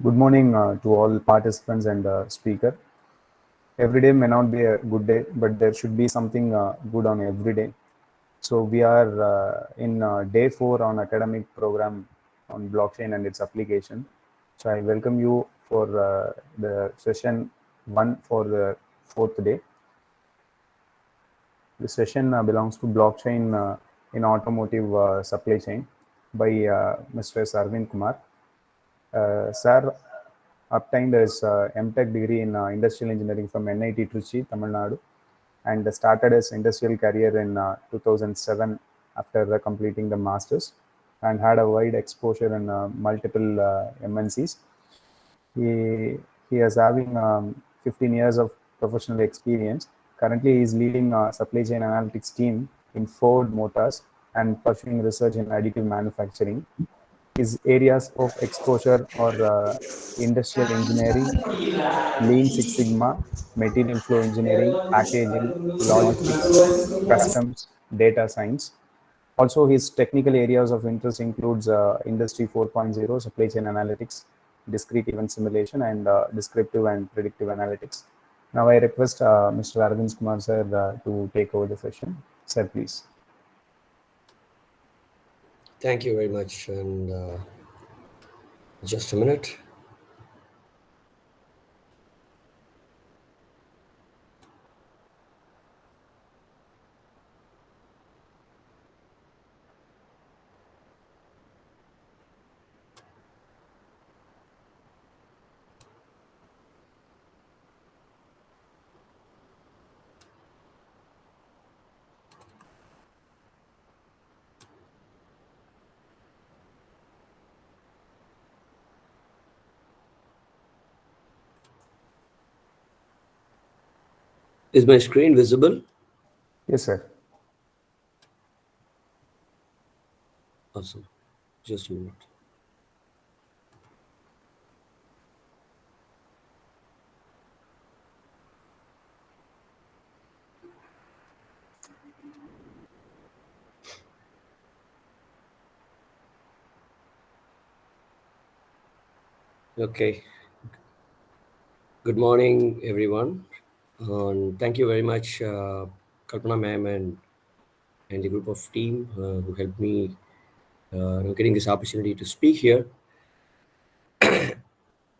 Good morning to all participants and speaker. Every day may not be a good day, but there should be something good on every day. So we are in day 4 on academic program on blockchain and its application. So I welcome you for the session 1 for the 4th day. The session belongs to blockchain in automotive supply chain by Mr. Arvind Kumar. Sir obtained his MTech degree in industrial engineering from NIT Trichy, Tamil Nadu, and started his industrial career in 2007 after completing the masters, and had a wide exposure in multiple MNCs. He, he is having 15 years of professional experience. Currently, he is leading a supply chain analytics team in Ford Motors and pursuing research in additive manufacturing. His areas of exposure are industrial engineering, Lean Six Sigma, material flow engineering, packaging, logistics, customs, data science. Also, his technical areas of interest includes Industry 4.0, supply chain analytics, discrete event simulation, and descriptive and predictive analytics. Now, I request Mr. Arvind Kumar sir to take over the session. Sir, please. Thank you very much. And just a minute. Is my screen visible? Yes, sir. Awesome. Just a minute. Okay. Good morning, everyone. And thank you very much, Kalpana ma'am and the group of team who helped me getting this opportunity to speak here.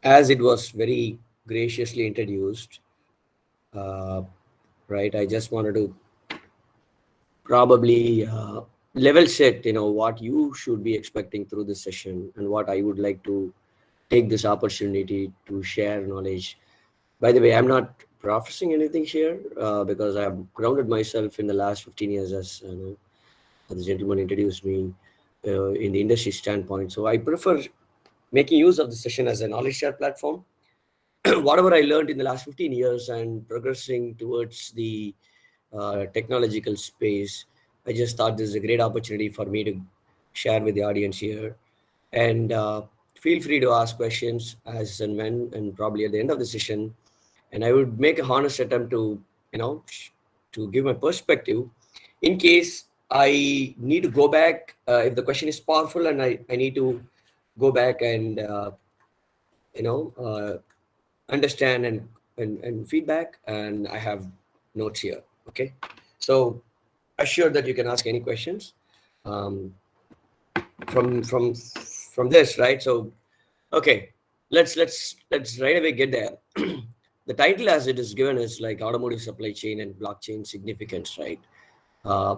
As it was very graciously introduced, right, I just wanted to probably level set, what you should be expecting through this session and what I would like to take this opportunity to share knowledge. By the way, I'm not professing anything here because I have grounded myself in the last 15 years, as the gentleman introduced me in the industry standpoint. So I prefer making use of the session as a knowledge share platform. Whatever I learned in the last 15 years and progressing towards the technological space, I just thought this is a great opportunity for me to share with the audience here. And feel free to ask questions as and when, and probably at the end of the session. And I would make a honest attempt to, to give my perspective. In case I need to go back, if the question is powerful and I need to go back and, understand and feedback, and I have notes here. Okay. So assure that you can ask any questions um, from this, right? So okay, let's right away get there. The title as it is given is like automotive supply chain and blockchain significance, right? uh,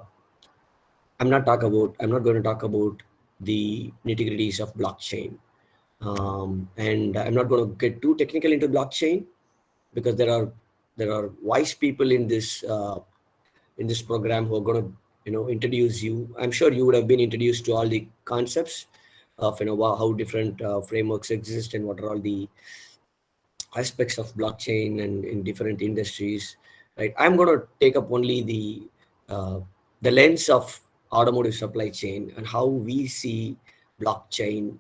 I'm not going to talk about the nitty-gritties of blockchain, and I'm not going to get too technical into blockchain because there are wise people in this program who are going to introduce you. I'm sure you would have been introduced to all the concepts of how different frameworks exist and what are all the aspects of blockchain and in different industries, right? I'm going to take up only the lens of automotive supply chain and how we see blockchain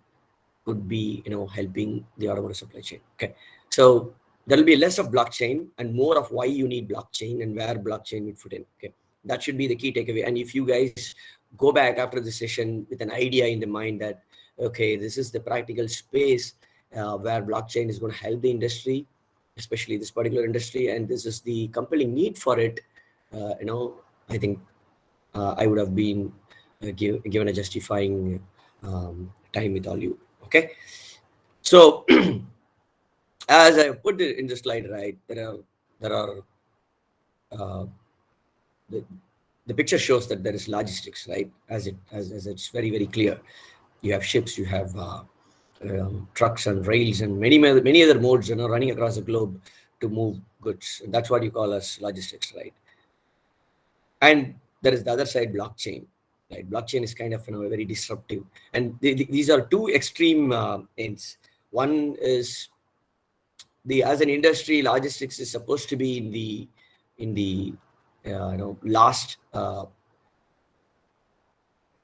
could be helping the automotive supply chain. Okay, so there'll be less of blockchain and more of why you need blockchain and where blockchain would fit in. Okay, that should be the key takeaway. And if you guys go back after the session with an idea in the mind that okay, this is the practical space where blockchain is going to help the industry, especially this particular industry, and this is the compelling need for it. I think I would have been given a justifying time with all you. Okay, so as I put it in the slide, right, there are uh, the, the picture shows that there is logistics, right? As it's very very clear. You have ships, you have trucks and rails and many other modes, running across the globe to move goods. And that's what you call as logistics, right? And there is the other side, blockchain. Right, blockchain is kind of very disruptive, and these are two extreme ends. One is the as an industry, logistics is supposed to be in the last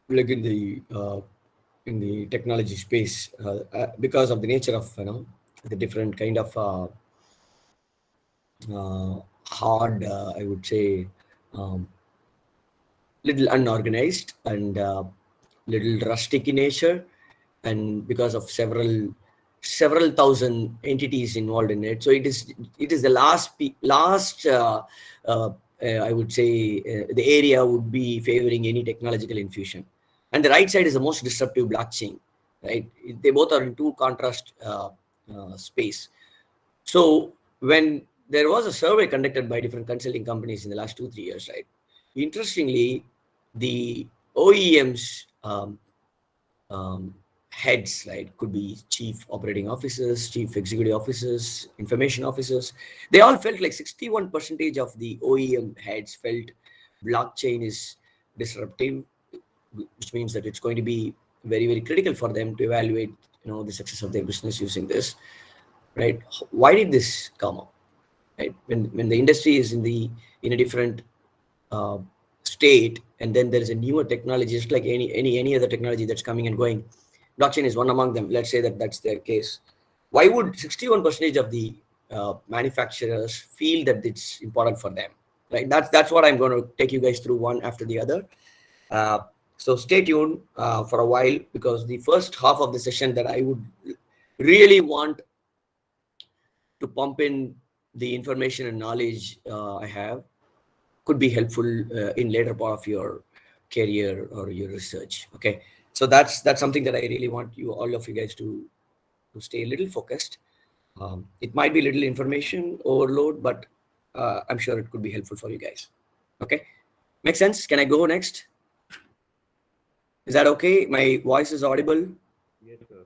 like in the technology space, because of the nature of the different kind of hard, I would say, um, little unorganized and little rustic in nature, and because of several thousand entities involved in it. So it is the last I would say the area would be favoring any technological infusion, and the right side is the most disruptive, blockchain, right? They both are in two contrast space. So when there was a survey conducted by different consulting companies in the last 2 3 years, right? Interestingly, the OEMs heads, right, could be chief operating officers, chief executive officers, information officers. They all felt like 61% of the OEM heads felt blockchain is disruptive, which means that it's going to be very very critical for them to evaluate the success of their business using this, right? Why did this come up, right? When the industry is in a different uh, state, and then there is a newer technology, just like any other technology that's coming and going. Blockchain is one among them. Let's say that that's their case. Why would 61% of the manufacturers feel that it's important for them, right? That's what I'm going to take you guys through one after the other. uh, so stay tuned for a while, because the first half of the session that I would really want to pump in the information and knowledge I have could be helpful in later part of your career or your research. Okay, so that's something that I really want all of you guys to stay a little focused. It might be little information overload, but I'm sure it could be helpful for you guys. Okay, makes sense? Can I go next? Is that okay? My voice is audible? Yes, sir.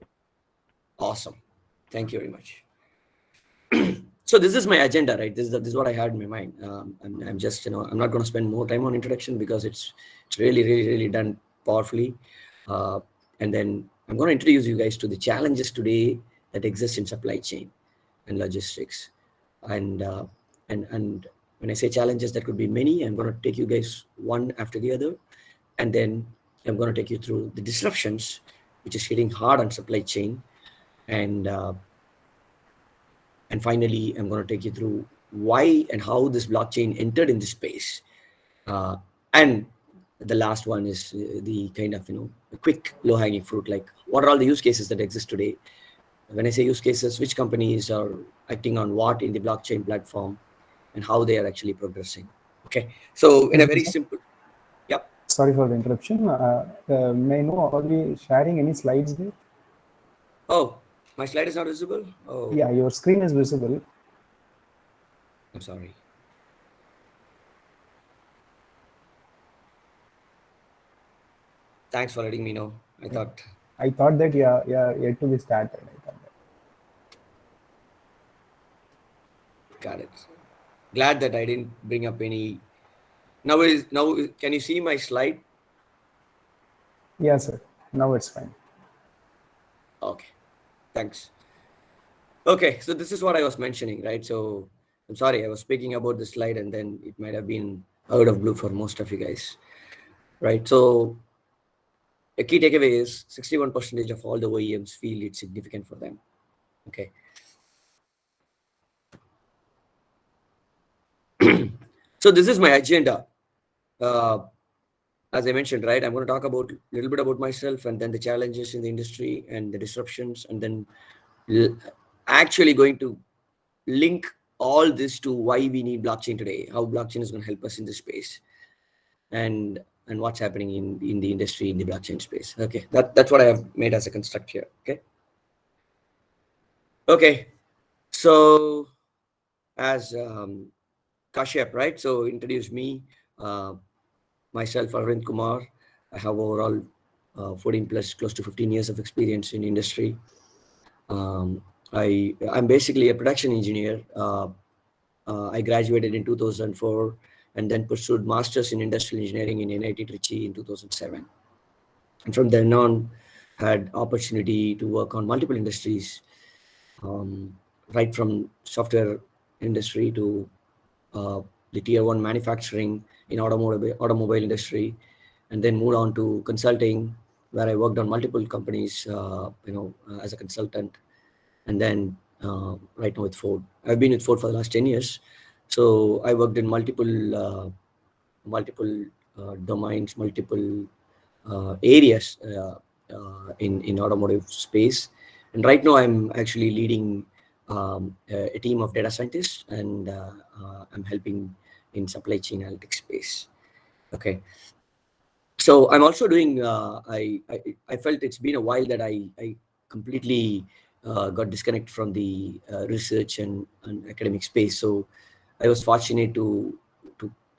Awesome. Thank you very much. So this is my agenda, right? This is what I had in my mind. I'm just, I'm not going to spend more time on introduction, because it's really really really done powerfully. uh, and then I'm going to introduce you guys to the challenges today that exist in supply chain and logistics. And uh, and and when I say challenges, that could be many. I'm going to take you guys one after the other, and then I'm going to take you through the disruptions which is hitting hard on supply chain. And uh, and finally, I'm going to take you through why and how this blockchain entered in this space. And the last one is the kind of, a quick low hanging fruit, like what are all the use cases that exist today. When I say use cases, which companies are acting on what in the blockchain platform, and how they are actually progressing. Okay. So in a Excuse me, very sir. simple, yep. Sorry for the interruption. May I know, are we sharing any slides there? Oh, my slide is not visible. Oh, Yeah, your screen is visible. I'm sorry. Thanks for letting me know. I Yeah. thought, I thought that, yeah, yet to be started. I thought that. got it. Glad that I didn't bring up any. Now, can you see my slide? Yeah, sir. Now it's fine. Okay, thanks. Okay, so this is what I was mentioning, right? So I'm sorry, I was speaking about the slide, and then it might have been out of blue for most of you guys, right? So a key takeaway is 61% of all the OEMs feel it's significant for them. Okay. So this is my agenda. Uh, as I mentioned, right, I'm going to talk about a little bit about myself, and then the challenges in the industry and the disruptions, and then l- actually going to link all this to why we need blockchain today, how blockchain is going to help us in this space, and what's happening in the industry in the blockchain space. Okay, that's what I have made as a construct here. Okay, so as Kashyap, right? So introduce me, uh, myself, Arvind Kumar. I have overall 14 plus, close to 15 years of experience in industry. Um, I'm basically a production engineer. I graduated in 2004 and then pursued masters in industrial engineering in NIT Trichy in 2007. And from then on, had opportunity to work on multiple industries, um, right from software industry to uh, the tier one manufacturing in automobile industry, and then moved on to consulting, where I worked on multiple companies, as a consultant, and then right now with Ford. I've been with Ford for the last 10 years, so I worked in multiple domains, multiple areas in automotive space. And right now, I'm actually leading a team of data scientists, and I'm helping in supply chain analytics space. Okay, so I'm also doing. I felt it's been a while that I completely got disconnected from the research and academic space. So I was fortunate to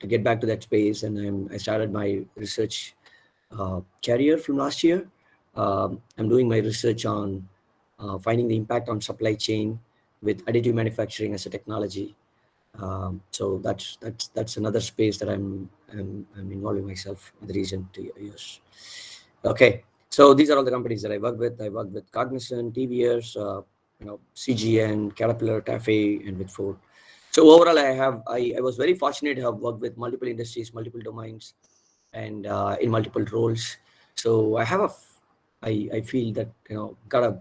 get back to that space, and I started my research career from last year. I'm doing my research on finding the impact on supply chain with additive manufacturing as a technology. So that's another space that I'm involving myself in the recent years. Okay, so these are all the companies that I work with. I work with Cognizant, TVS, CGN, Caterpillar, TAFE, and with Ford. So overall, I was very fortunate to have worked with multiple industries, multiple domains, and in multiple roles. So I feel that got a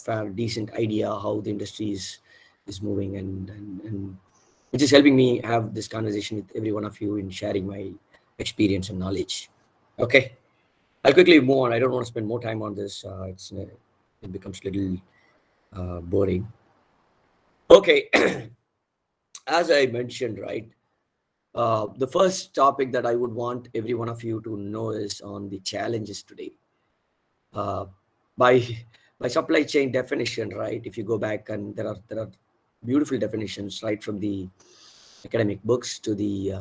fair decent idea how the industry is moving, and which is helping me have this conversation with every one of you in sharing my experience and knowledge. Okay, I'll quickly move on. I don't want to spend more time on this. It becomes a little boring. Okay, as I mentioned, right, the first topic that I would want every one of you to know is on the challenges today. Uh, by by supply chain definition, right? If you go back, and there are beautiful definitions, right, from the academic books to the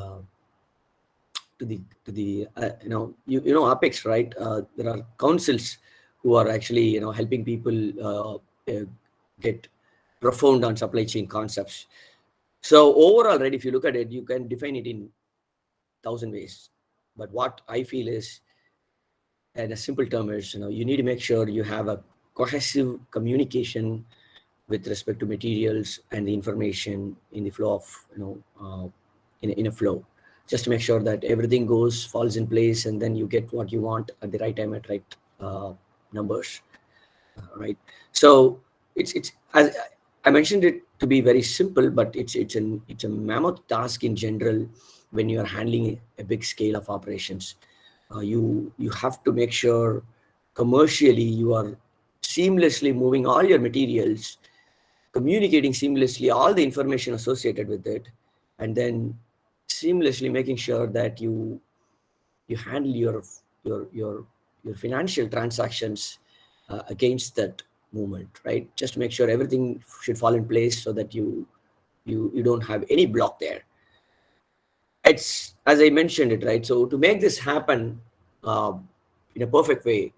Apex, right? There are councils who are actually helping people get profound on supply chain concepts. So overall, right, if you look at it, you can define it in thousand ways. But what I feel is, and a simple term is, you need to make sure you have a cohesive communication with respect to materials and the information in the flow of, in a flow, just to make sure that everything falls in place, and then you get what you want at the right time at right numbers, right? So it's as I mentioned it to be very simple, but it's a mammoth task in general when you are handling a big scale of operations. You have to make sure commercially you are seamlessly moving all your materials, communicating seamlessly all the information associated with it, and then seamlessly making sure that you handle your financial transactions against that movement, right? Just to make sure everything should fall in place so that you don't have any block there. It's as I mentioned it, right? So to make this happen uh, in a perfect way,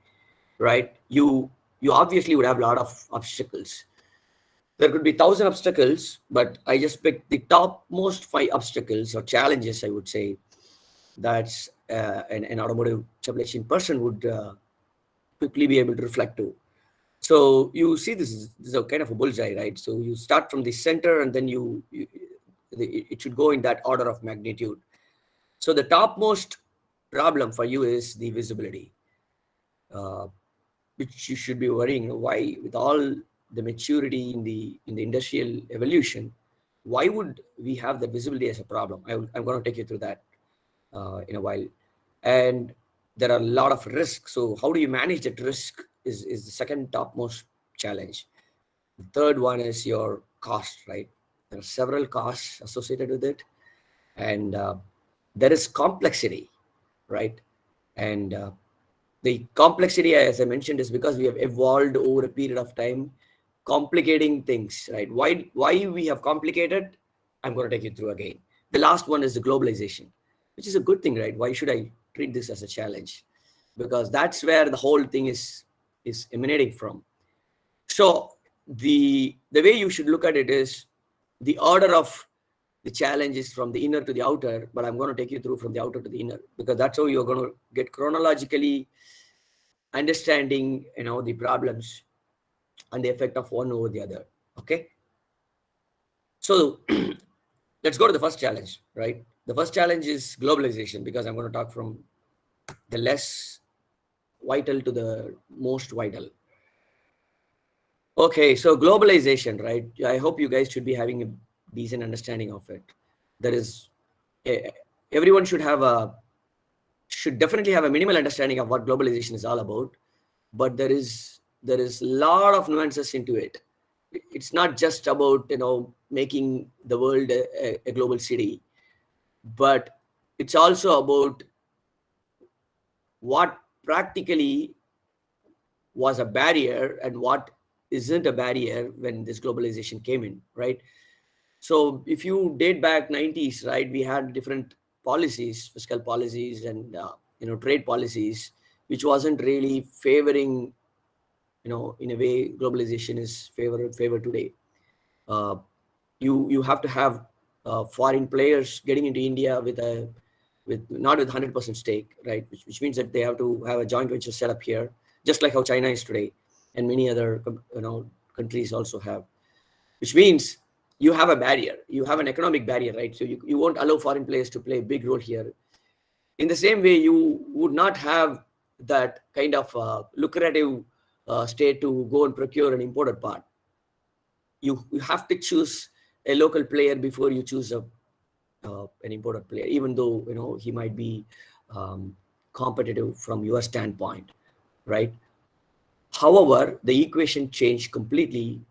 right? You obviously would have a lot of obstacles. There could be 1,000 obstacles, but I just picked the topmost 5 obstacles or challenges, I would say, that's an automotive supply chain person would quickly be able to reflect to. So you see, this is a kind of a bullseye, right? So you start from the center, and then it should go in that order of magnitude. So the topmost problem for you is the visibility, uh, which you should be worrying. Why, with all the maturity in the industrial evolution, why would we have the visibility as a problem? I'm going to take you through that in a while. And there are a lot of risks. So how do you manage that risk is the second topmost challenge. The third one is your cost, right? There are several costs associated with it, and there is complexity, right? And the complexity, as I mentioned, is because we have evolved over a period of time, complicating things, right? Why we have complicated? I'm going to take you through again. The last one is the globalization, which is a good thing, right? Why should I treat this as a challenge? Because that's where the whole thing is emanating from. So the way you should look at it is the order of the challenge is from the inner to the outer, but I'm going to take you through from the outer to the inner, because that's how you're going to get chronologically understanding, the problems and the effect of one over the other. Okay, so let's go to the first challenge, right? The first challenge is globalization, because I'm going to talk from the less vital to the most vital. Okay, so globalization, right? I hope you guys should be having a decent understanding of it. There is everyone should definitely have a minimal understanding of what globalization is all about, but there is a lot of nuances into it. It's not just about making the world a global city, but it's also about what practically was a barrier and what isn't a barrier when this globalization came in, right? So if you date back 90s, right, we had different policies, fiscal policies, and trade policies, which wasn't really favoring, in a way globalization is favored today. uh, you have to have foreign players getting into India with not with 100% stake, right? Which means that they have to have a joint venture set up here, just like how China is today, and many other countries also have. Which means you have a barrier, you have an economic barrier, right? So you won't allow foreign players to play a big role here. In the same way, you would not have that kind of lucrative state to go and procure an imported part. You have to choose a local player before you choose an imported player, even though he might be competitive from your standpoint, right? However, the equation changed completely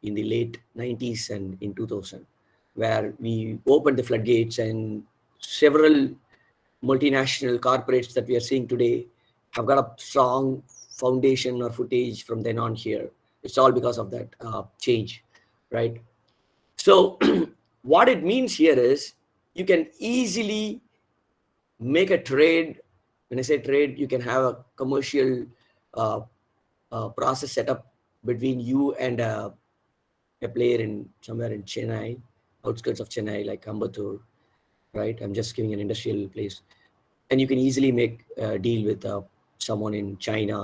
in the late 90s and in 2000, where we opened the floodgates, and several multinational corporates that we are seeing today have got a strong foundation or footage from then on here. It's all because of that change, right? So what it means here is you can easily make a trade. When I say trade, you can have a commercial uh, process set up between you and a player in somewhere in Chennai, outskirts of Chennai, like Ambattur, right? I'm just giving an industrial place, and you can easily make a deal with someone in China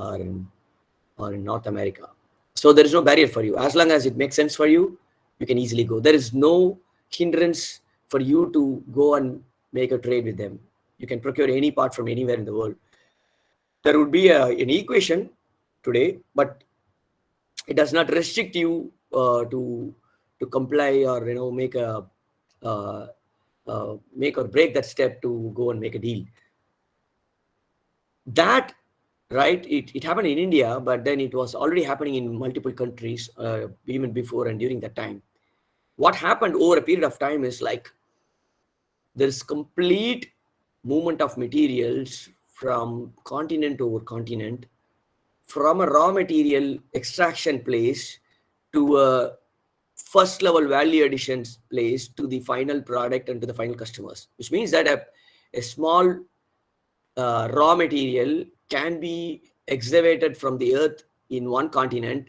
or in North America. So there is no barrier for you. As long as it makes sense for you, you can easily go. There is no hindrance for you to go and make a trade with them. You can procure any part from anywhere in the world. There would be an equation today, but it does not restrict you to comply or uh, make or break that step to go and make a deal. That, right, it happened in India, but then it was already happening in multiple countries even before and during that time. What happened over a period of time is like there's complete movement of materials from continent over continent, from a raw material extraction place to a first level value additions place to the final product and to the final customers, which means that a small raw material can be excavated from the earth in one continent,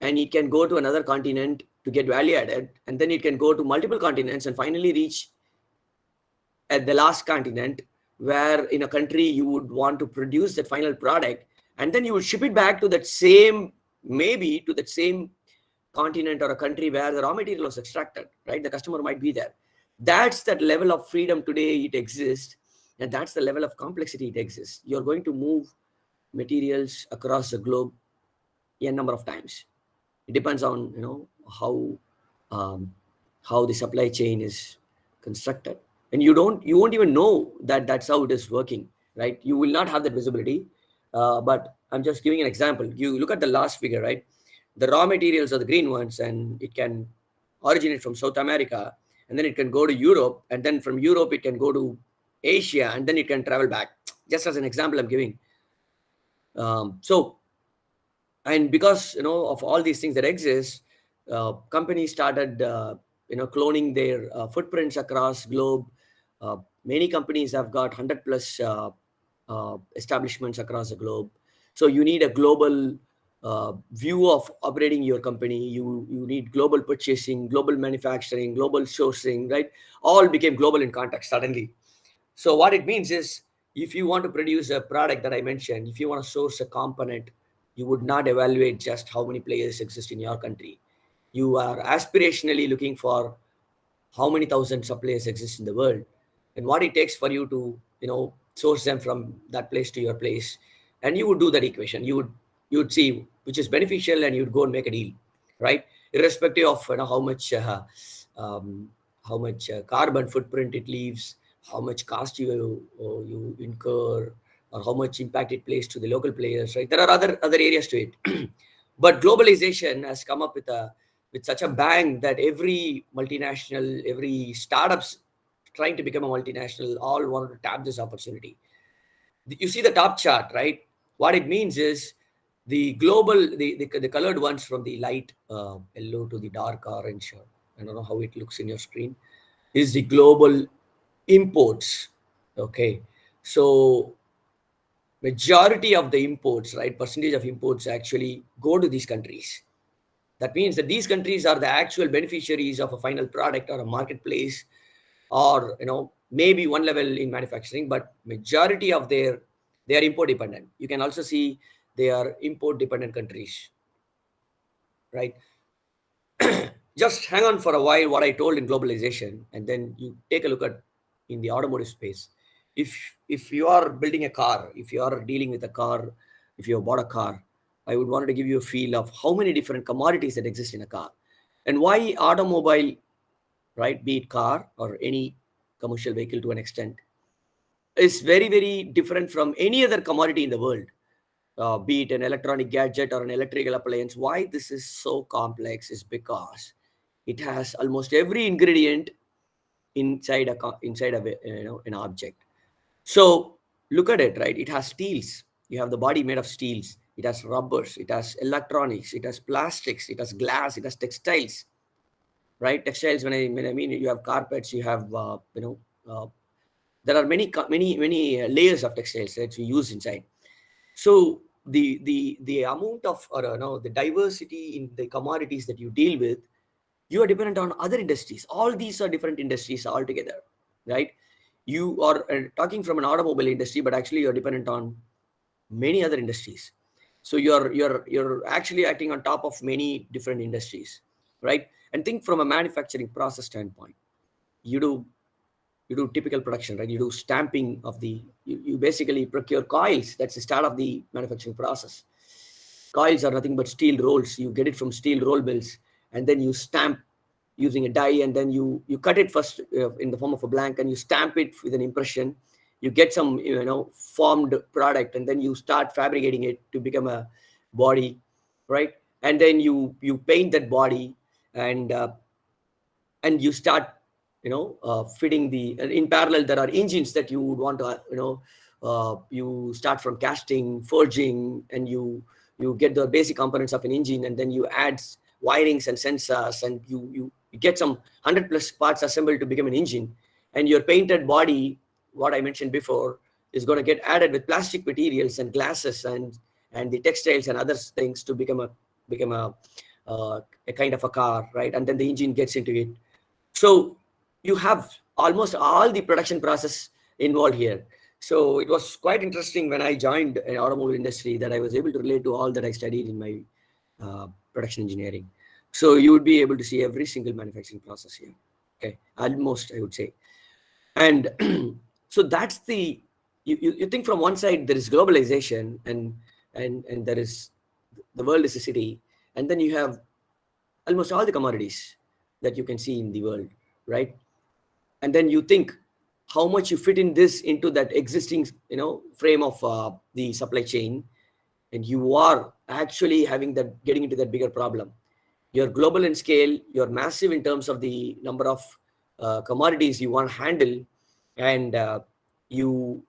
and it can go to another continent to get value added, and then it can go to multiple continents and finally reach at the last continent, where in a country you would want to produce that final product, and then you would ship it back to that same, maybe to that same continent or a country where the raw material was extracted, right? The customer might be there. That's that level of freedom today it exists, and that's the level of complexity it exists. You're going to move materials across the globe a number of times. It depends on um, how the supply chain is constructed, and you won't even know that that's how it is working, right? You will not have that visibility. But I'm just giving an example. You look at the last figure, right? The raw materials are the green ones, and it can originate from South America, and then it can go to Europe, and then from Europe it can go to Asia, and then it can travel back. Just as an example, I'm giving. So, and because of all these things that exist, companies started cloning their footprints across globe. Many companies have got 100 plus establishments across the globe. So you need a global view of operating your company. You need global purchasing, global manufacturing, global sourcing, right? All became global in context suddenly. So what it means is, if you want to produce a product that I mentioned, if you want to source a component, you would not evaluate just how many players exist in your country. You are aspirationally looking for how many thousand suppliers exist in the world, and what it takes for you to source them from that place to your place. And you would do that equation. You would see which is beneficial, and you'd go and make a deal, right? Irrespective of um, how much carbon footprint it leaves, how much cost you incur, or how much impact it plays to the local players, right? There are other areas to it. But globalization has come up with such a bang that every multinational, every startups trying to become a multinational, all wanted to tap this opportunity. You see the top chart, right? What it means is, the global, the colored ones from the light yellow to the dark orange, I don't know how it looks in your screen, is the global imports. Okay, so majority of the imports, right, percentage of imports actually go to these countries. That means that these countries are the actual beneficiaries of a final product or a marketplace, or maybe one level in manufacturing, but majority of they are import dependent. You can also see they are import dependent countries, right? Just hang on for a while what I told in globalization, and then you take a look at in the automotive space. If you are building a car, if you are dealing with a car, if you have bought a car, I would want to give you a feel of how many different commodities that exist in a car, and why automobile, right, be it car or any commercial vehicle to an extent, is very very different from any other commodity in the world. Be it an electronic gadget or an electrical appliance. Why this is so complex is because it has almost every ingredient inside of an object. So look at it, right? It has steels. You have the body made of steels. It has rubbers. It has electronics. It has plastics. It has glass. It has textiles, right? Textiles. When I mean, you have carpets. You have there are many layers of textiles that we use inside. So the amount of, or the diversity in the commodities that you deal with, you are dependent on other industries. All these are different industries altogether, right? You are talking from an automobile industry, but actually you're dependent on many other industries. So you're actually acting on top of many different industries, right? And think from a manufacturing process standpoint. You do you do typical production, right? You do stamping of you basically procure coils. That's the start of the manufacturing process. Coils are nothing but steel rolls. You get it from steel roll mills, and then you stamp using a die, and then you cut it first in the form of a blank, and you stamp it with an impression. You get some formed product, and then you start fabricating it to become a body, right? And then you paint that body, and you start fitting the in parallel. There are engines that you would want to you start from casting, forging, and you get the basic components of an engine, and then you add wirings and sensors, and you get some 100 plus parts assembled to become an engine. And your painted body, what I mentioned before, is going to get added with plastic materials and glasses and the textiles and other things to become a kind of a car, right? And then the engine gets into it. So you have almost all the production process involved here. So it was quite interesting when I joined an automobile industry, that I was able to relate to all that I studied in my production engineering. So you would be able to see every single manufacturing process here. Okay, almost, I would say. And so that's you think from one side there is globalization, and there is the world is a city, and then you have almost all the commodities that you can see in the world, right? And then you think how much you fit in this into that existing frame of the supply chain, and you are actually having that, getting into that bigger problem. You're global in scale, you're massive in terms of the number of commodities you want to handle, and you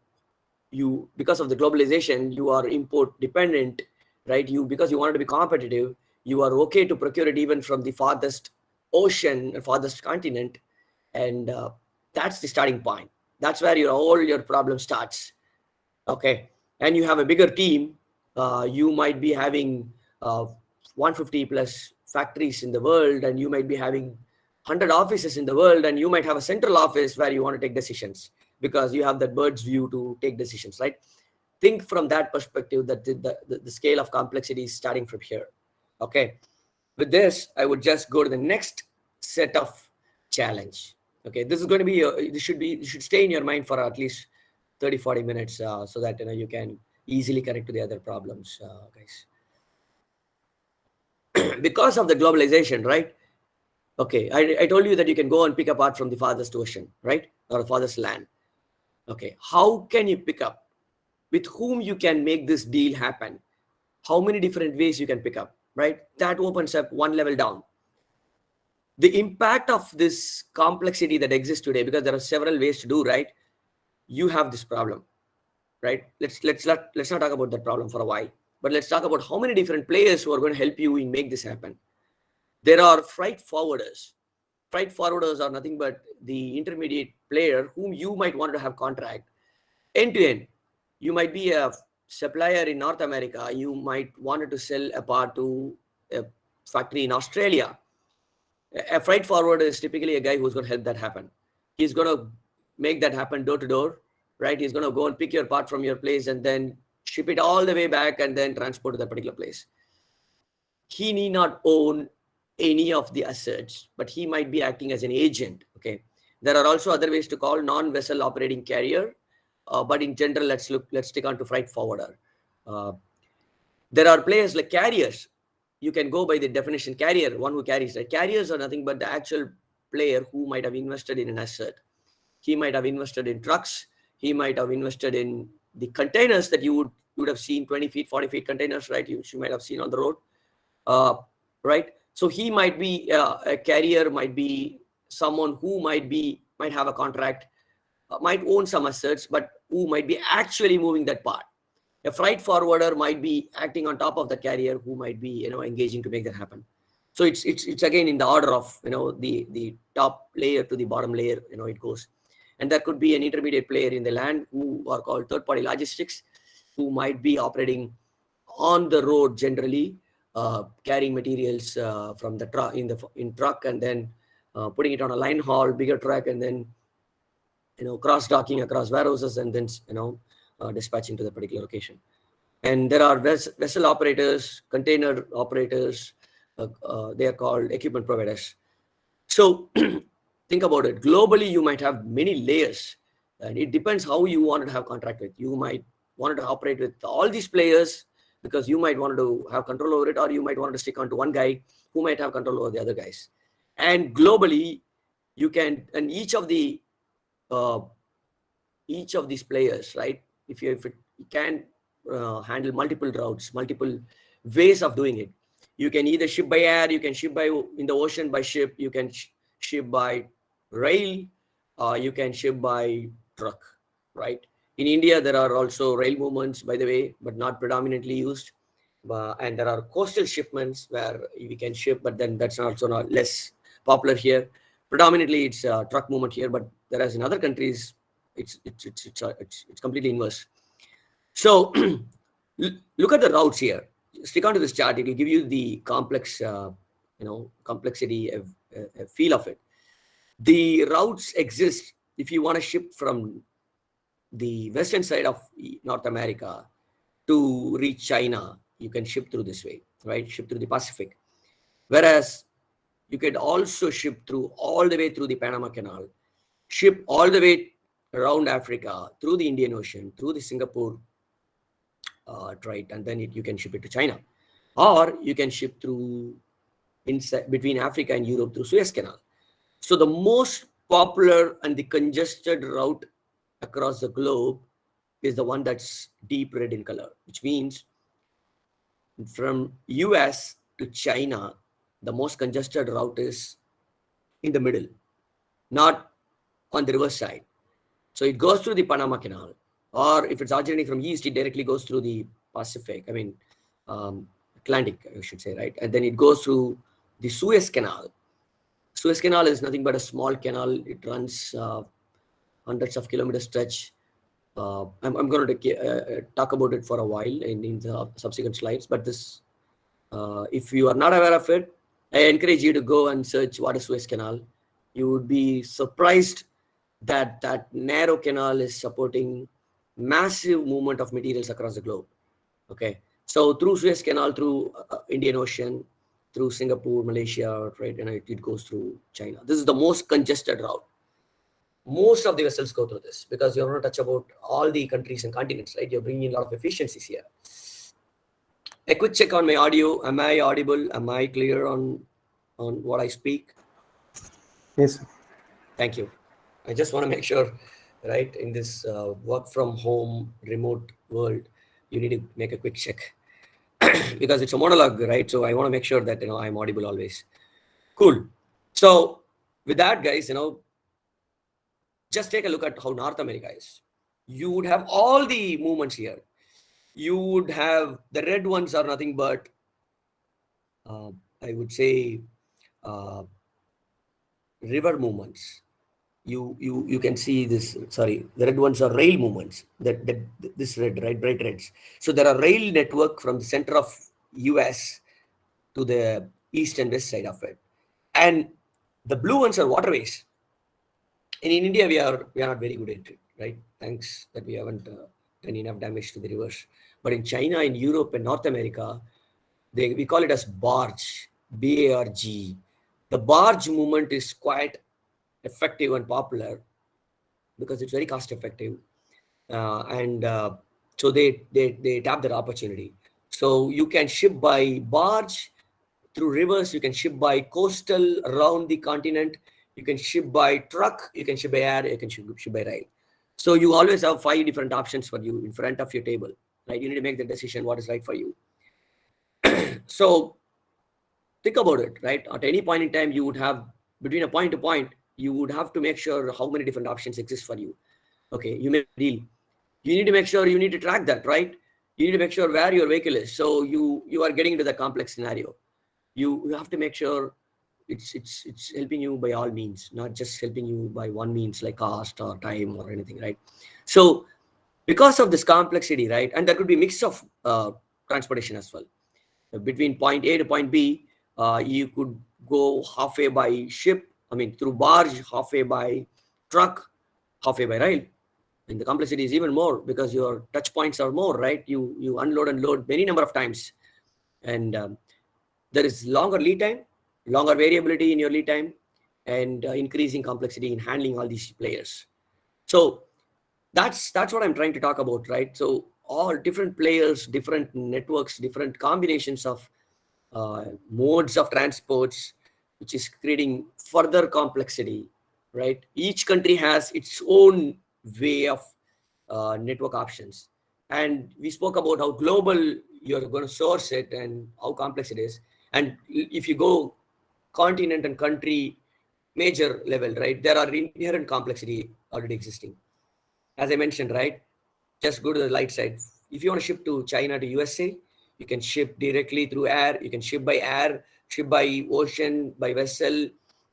because of the globalization, you are import dependent, right? You, because you wanted to be competitive, you are okay to procure it even from the farthest ocean, farthest continent, and that's the starting point. That's where all your problem starts. Okay, and you have a bigger team. You might be having 150 plus factories in the world, and you might be having 100 offices in the world, and you might have a central office where you want to take decisions because you have that bird's view to take decisions, right? Think from that perspective, that the scale of complexity is starting from here. Okay, with this I would just go to the next set of challenge. Okay, this is going to be this should stay in your mind for at least 30-40 minutes, so that you can easily connect to the other problems, guys. Because of the globalization, right? Okay, I told you that you can go and pick up art from the farthest ocean, right, or the farthest land. Okay, how can you pick up? With whom you can make this deal happen? How many different ways you can pick up, right? That opens up one level down. The impact of this complexity that exists today, because there are several ways to do, right? You have this problem, right? Let's not talk about that problem for a while, but let's talk about how many different players who are going to help you in make this happen. There are freight forwarders. Freight forwarders are nothing but the intermediate player whom you might want to have contract end to end. You might be a supplier in North America. You might want to sell a part to a factory in Australia. A freight forwarder is typically a guy who's going to help that happen. He's going to make that happen door to door, right? He's going to go and pick your part from your place and then ship it all the way back and then transport to that particular place. He need not own any of the assets, but he might be acting as an agent. Okay, there are also other ways to call non-vessel operating carrier, but in general, let's stick on to freight forwarder. Uh, there are players like carriers. You can go by the definition carrier, one who carries. Right? Carriers are nothing but the actual player who might have invested in an asset. He might have invested in trucks. He might have invested in the containers that you would have seen, 20 feet, 40 feet containers, right? You might have seen on the road, uh, right? So he might be a carrier, might be someone who might have a contract, might own some assets, but who might be actually moving that part. A freight forwarder might be acting on top of the carrier, who might be engaging to make that happen. So it's again in the order of the top layer to the bottom layer, it goes. And there could be an intermediate player in the land who are called third party logistics, who might be operating on the road generally, carrying materials from the truck in truck, and then putting it on a line haul, bigger truck, and then cross docking across warehouses, and then dispatching to the particular location. And there are vessel operators, container operators. They are called equipment providers. So think about it. Globally, you might have many layers, and it depends how you want to have contract with. You might want to operate with all these players because you might want to have control over it, or you might want to stick on to one guy who might have control over the other guys. And globally, you can, and each of these players, right? If it can handle multiple routes, multiple ways of doing it. You can either ship by air, you can ship by in the ocean by ship, you can ship by rail, you can ship by truck, right? In India, there are also rail movements, by the way, but not predominantly used. And there are coastal shipments where we can ship, but then that's also not less popular here. Predominantly, it's truck movement here, but whereas in other countries, it's completely inverse. So look at the routes here. Stick onto this chart. It will give you the complex, complexity, a feel of it. The routes exist if you want to ship from the western side of North America to reach China. You can ship through this way, right? Ship through the Pacific. Whereas you could also ship through all the way through the Panama Canal, ship all the way around Africa, through the Indian Ocean, through the Singapore Strait, and then you can ship it to China. Or you can ship through inside between Africa and Europe through Suez Canal. So the most popular and the congested route across the globe is the one that's deep red in color, which means From US to China, the most congested route is in the middle, not on the reverse side. So it goes through the Panama Canal, or if it's originating from east, it directly goes through the Pacific. I mean, Atlantic, I should say, right? And then it goes through the Suez Canal. Suez Canal is nothing but a small canal. It runs hundreds of kilometers stretch. I'm going to talk about it for a while in the subsequent slides. But this, if you are not aware of it, I encourage you to go and search what is Suez Canal. You would be surprised that that narrow canal is supporting massive movement of materials across the globe. Okay, so through Suez Canal, through Indian Ocean, through Singapore, Malaysia, right, and it goes through China. This is the most congested route. Most of the vessels go through this because you're going to touch about all the countries and continents, right? You're bringing in a lot of efficiencies here. A quick check on my audio. Am I audible? Am I clear on what I speak? Yes, sir. Thank you. I just want to make sure, right, in this work from home remote world, you need to make a quick check because it's a monologue, right? So I want to make sure that I'm audible always. Cool. So with that, guys, just take a look at how North America is. You would have all the movements here. You would have the red ones are nothing but I would say river movements. You can see this. Sorry, the red ones are rail movements. That this red, right, bright reds. So there are rail network from the center of US to the east and west side of it, and the blue ones are waterways. And in India, we are not very good at it, right? Thanks that we haven't done enough damage to the rivers. But in China, in Europe, and North America, we call it as barge, BARG. The barge movement is quite effective and popular because it's very cost effective, and so they tap that opportunity. So you can ship by barge through rivers, you can ship by coastal around the continent, you can ship by truck, you can ship by air, you can ship by rail. So you always have 5 different options for you in front of your table, right? You need to make the decision what is right for you. So think about it, right? At any point in time, you would have between a point to point, you would have to make sure how many different options exist for you. Okay, you make a deal. You need to make sure you need to track that, right? You need to make sure where your vehicle is. So you are getting into the complex scenario. You have to make sure it's helping you by all means, not just helping you by one means like cost or time or anything, right? So because of this complexity, right, and there could be mix of transportation as well. Between point A to point B, you could go halfway by ship, I mean through barge, halfway by truck, halfway by rail. And the complexity is even more because your touch points are more, right? You unload and load many number of times, and there is longer lead time, longer variability in your lead time, and increasing complexity in handling all these players. So that's what I'm trying to talk about, right? So all different players, different networks, different combinations of modes of transports, which is creating further complexity, right? Each country has its own way of network options. And we spoke about how global you're going to source it and how complex it is. And if you go continent and country major level, right, there are inherent complexity already existing. As I mentioned, right, just go to the light side. If you want to ship to China to USA, you can ship directly through air. You can ship by air, ship by ocean, by vessel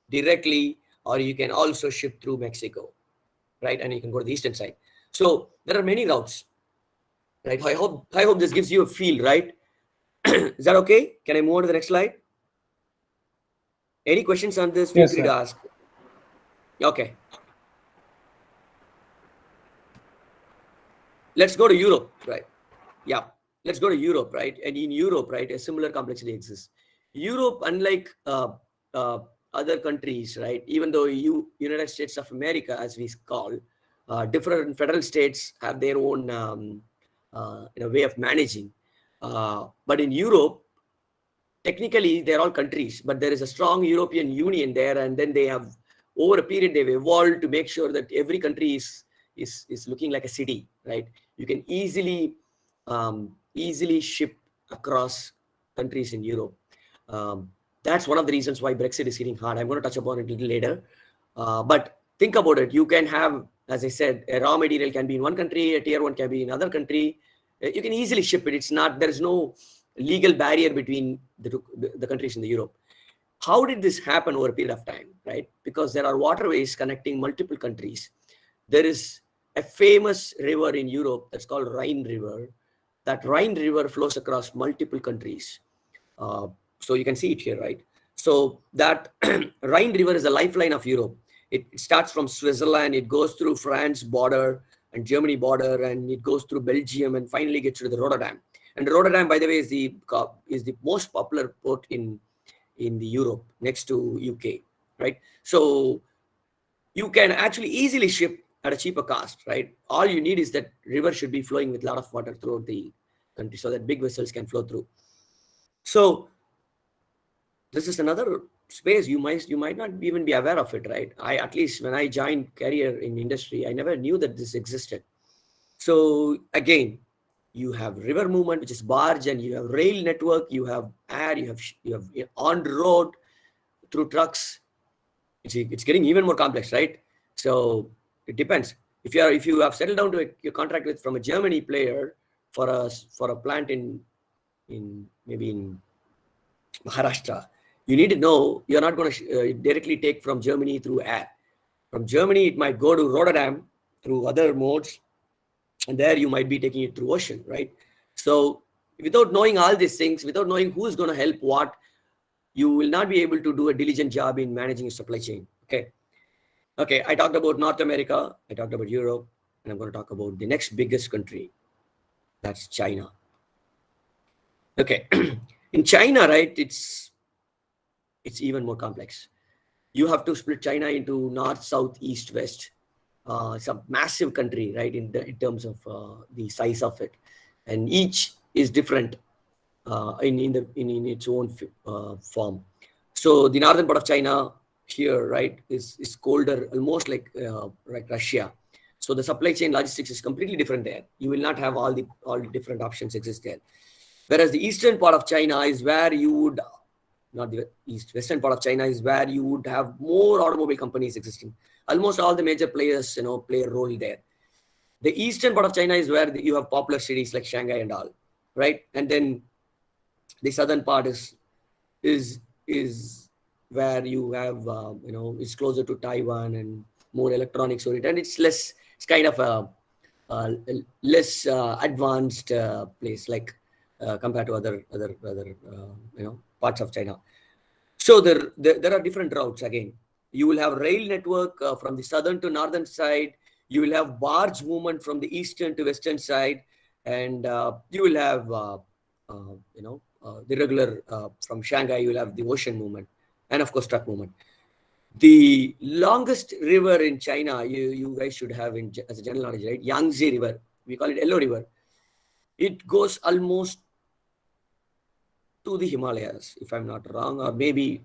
directly, or you can also ship through Mexico, right? And you can go to the eastern side. So there are many routes, right? I hope this gives you a feel, right? Is that okay? Can I move on to the next slide? Any questions on this? Feel Yes, free to sir. ask. Okay. Let's go to Europe, right? Yeah, let's go to Europe, right? And in Europe, right, a similar complexity exists. Europe, unlike other countries, right, even though United States of America, as we call, different federal states have their own way of managing. But in Europe, technically they're all countries, but there is a strong European Union there, and then they have over a period they've evolved to make sure that every country is looking like a city, right? You can easily ship across countries in Europe. That's one of the reasons why Brexit is hitting hard. I'm going to touch upon it a little later. But think about it. You can have, as I said, a raw material can be in one country, a tier one can be in another country. You can easily ship it. It's not, there is no legal barrier between the countries in the Europe. How did this happen over a period of time, right? Because there are waterways connecting multiple countries. There is a famous river in Europe that's called Rhine River. That Rhine River flows across multiple countries. Uh, so you can see it here, right? So that Rhine River is the lifeline of Europe. It starts from Switzerland, it goes through France border and Germany border, and it goes through Belgium and finally gets to the Rotterdam. And Rotterdam, by the way, is the most popular port in the Europe next to UK, right? So you can actually easily ship at a cheaper cost, right? All you need is that river should be flowing with a lot of water throughout the country so that big vessels can flow through. So this is another space you might not even be aware of it, right? I, at least when I joined career in industry, I never knew that this existed. So again, you have river movement, which is barge, and you have rail network, you have air, you have on road through trucks. It's getting even more complex, right? So it depends. If you have settled down to your contract with from a Germany player for a plant in maybe in Maharashtra, you need to know you're not going to directly take from Germany through air. From Germany, it might go to Rotterdam through other modes, and there you might be taking it through ocean, right? So without knowing all these things, without knowing who's going to help what, you will not be able to do a diligent job in managing your supply chain. Okay, I talked about North America, I talked about Europe, and I'm going to talk about the next biggest country. That's China. Okay, in China, right, it's even more complex. You have to split China into north, south, east, west. It's a massive country, right, in terms of the size of it, and each is different in its own form. So the northern part of China here, right, is colder, almost like Russia. So the supply chain logistics is completely different there. You will not have all the different options exist there. Whereas the eastern part of China is where you would, not the western part of China is where you would have more automobile companies existing. Almost all the major players, play a role there. The eastern part of China is where you have popular cities like Shanghai and all, right? And then the southern part is where you have it's closer to Taiwan and more electronics oriented, and it's kind of a less advanced place, like compared to other parts of China. So there are different routes. Again, you will have rail network from the southern to northern side. You will have barge movement from the eastern to western side, and you will have the regular from Shanghai. You will have the ocean movement, and of course truck movement. The longest river in China, you guys should have as a general knowledge, right? Yangtze River. We call it Yellow River. It goes almost to the Himalayas, if I'm not wrong, or maybe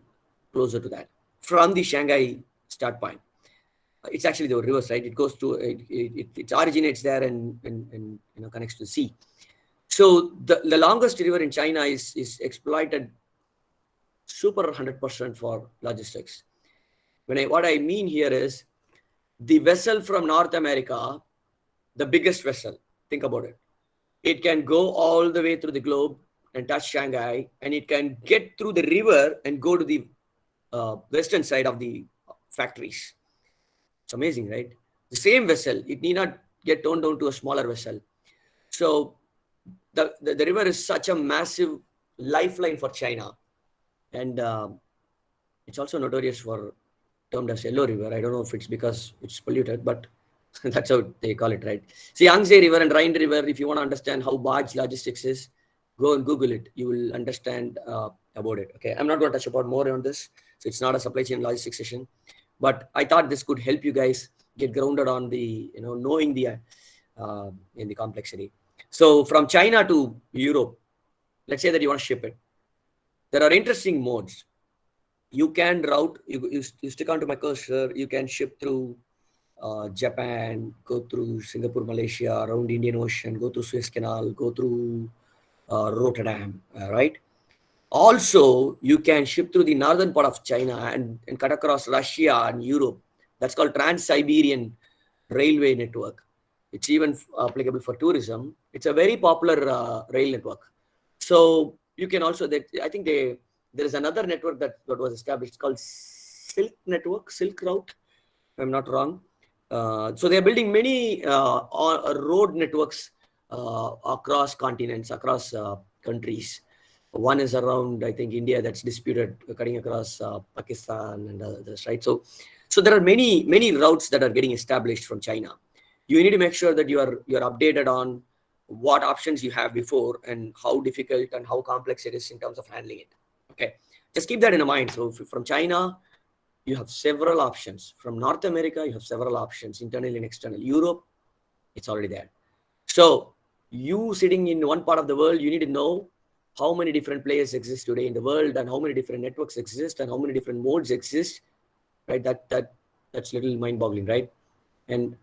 closer to that, from the Shanghai start point. It's actually the reverse, right? It goes to it originates there and connects to the sea. So the longest river in China is exploited super 100% for logistics. What I mean here is the vessel from North America, the biggest vessel. Think about it. It can go all the way through the globe and touch Shanghai, and it can get through the river and go to the western side of the factories. It's amazing, right? The same vessel, it need not get toned down to a smaller vessel. So the river is such a massive lifeline for China, and it's also notorious for termed as Yellow River. I don't know if it's because it's polluted, but that's how they call it, right? See, Yangtze River and Rhine River, if you want to understand how barge logistics is, go and Google it. You will understand about it. Okay, I'm not going to touch upon more on this. So it's not a supply chain logistics session, but I thought this could help you guys get grounded on the, knowing the in the complexity. So from China to Europe, let's say that you want to ship it. There are interesting modes. You can route, you stick onto my cursor, you can ship through Japan, go through Singapore, Malaysia, around Indian Ocean, go through Suez Canal, go through Rotterdam, right? Also, you can ship through the northern part of China and cut across Russia and Europe. That's called Trans-Siberian Railway Network. It's even applicable for tourism. It's a very popular rail network. So you can also, I think there is another network that was established called Silk Network, Silk Route, if I'm not wrong. So they are building many road networks across continents, across countries. One is around, I think, India, that's disputed, cutting across Pakistan and others, right? So there are many routes that are getting established from China. You need to make sure that you're updated on what options you have before and how difficult and how complex it is in terms of handling it. Okay, just keep that in mind. So from China, you have several options. From North America, you have several options, internal and external. Europe, it's already there. So you sitting in one part of the world, you need to know how many different players exist today in the world and how many different networks exist and how many different modes exist, right? That's a little mind-boggling, right? And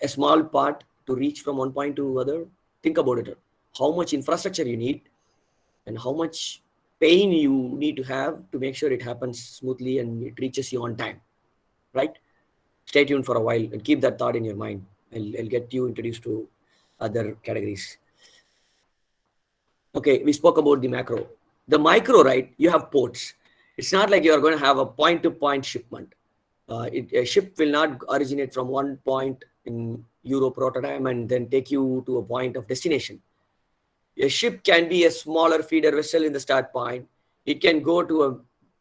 a small part to reach from one point to other, think about it. How much infrastructure you need and how much pain you need to have to make sure it happens smoothly and it reaches you on time, right? Stay tuned for a while and keep that thought in your mind. I'll get you introduced to other categories. Okay, we spoke about the macro. The micro, right? You have ports. It's not like you're going to have a point-to-point shipment. A ship will not originate from one point in Europe, Rotterdam, and then take you to a point of destination. A ship can be a smaller feeder vessel in the start point. It can go to a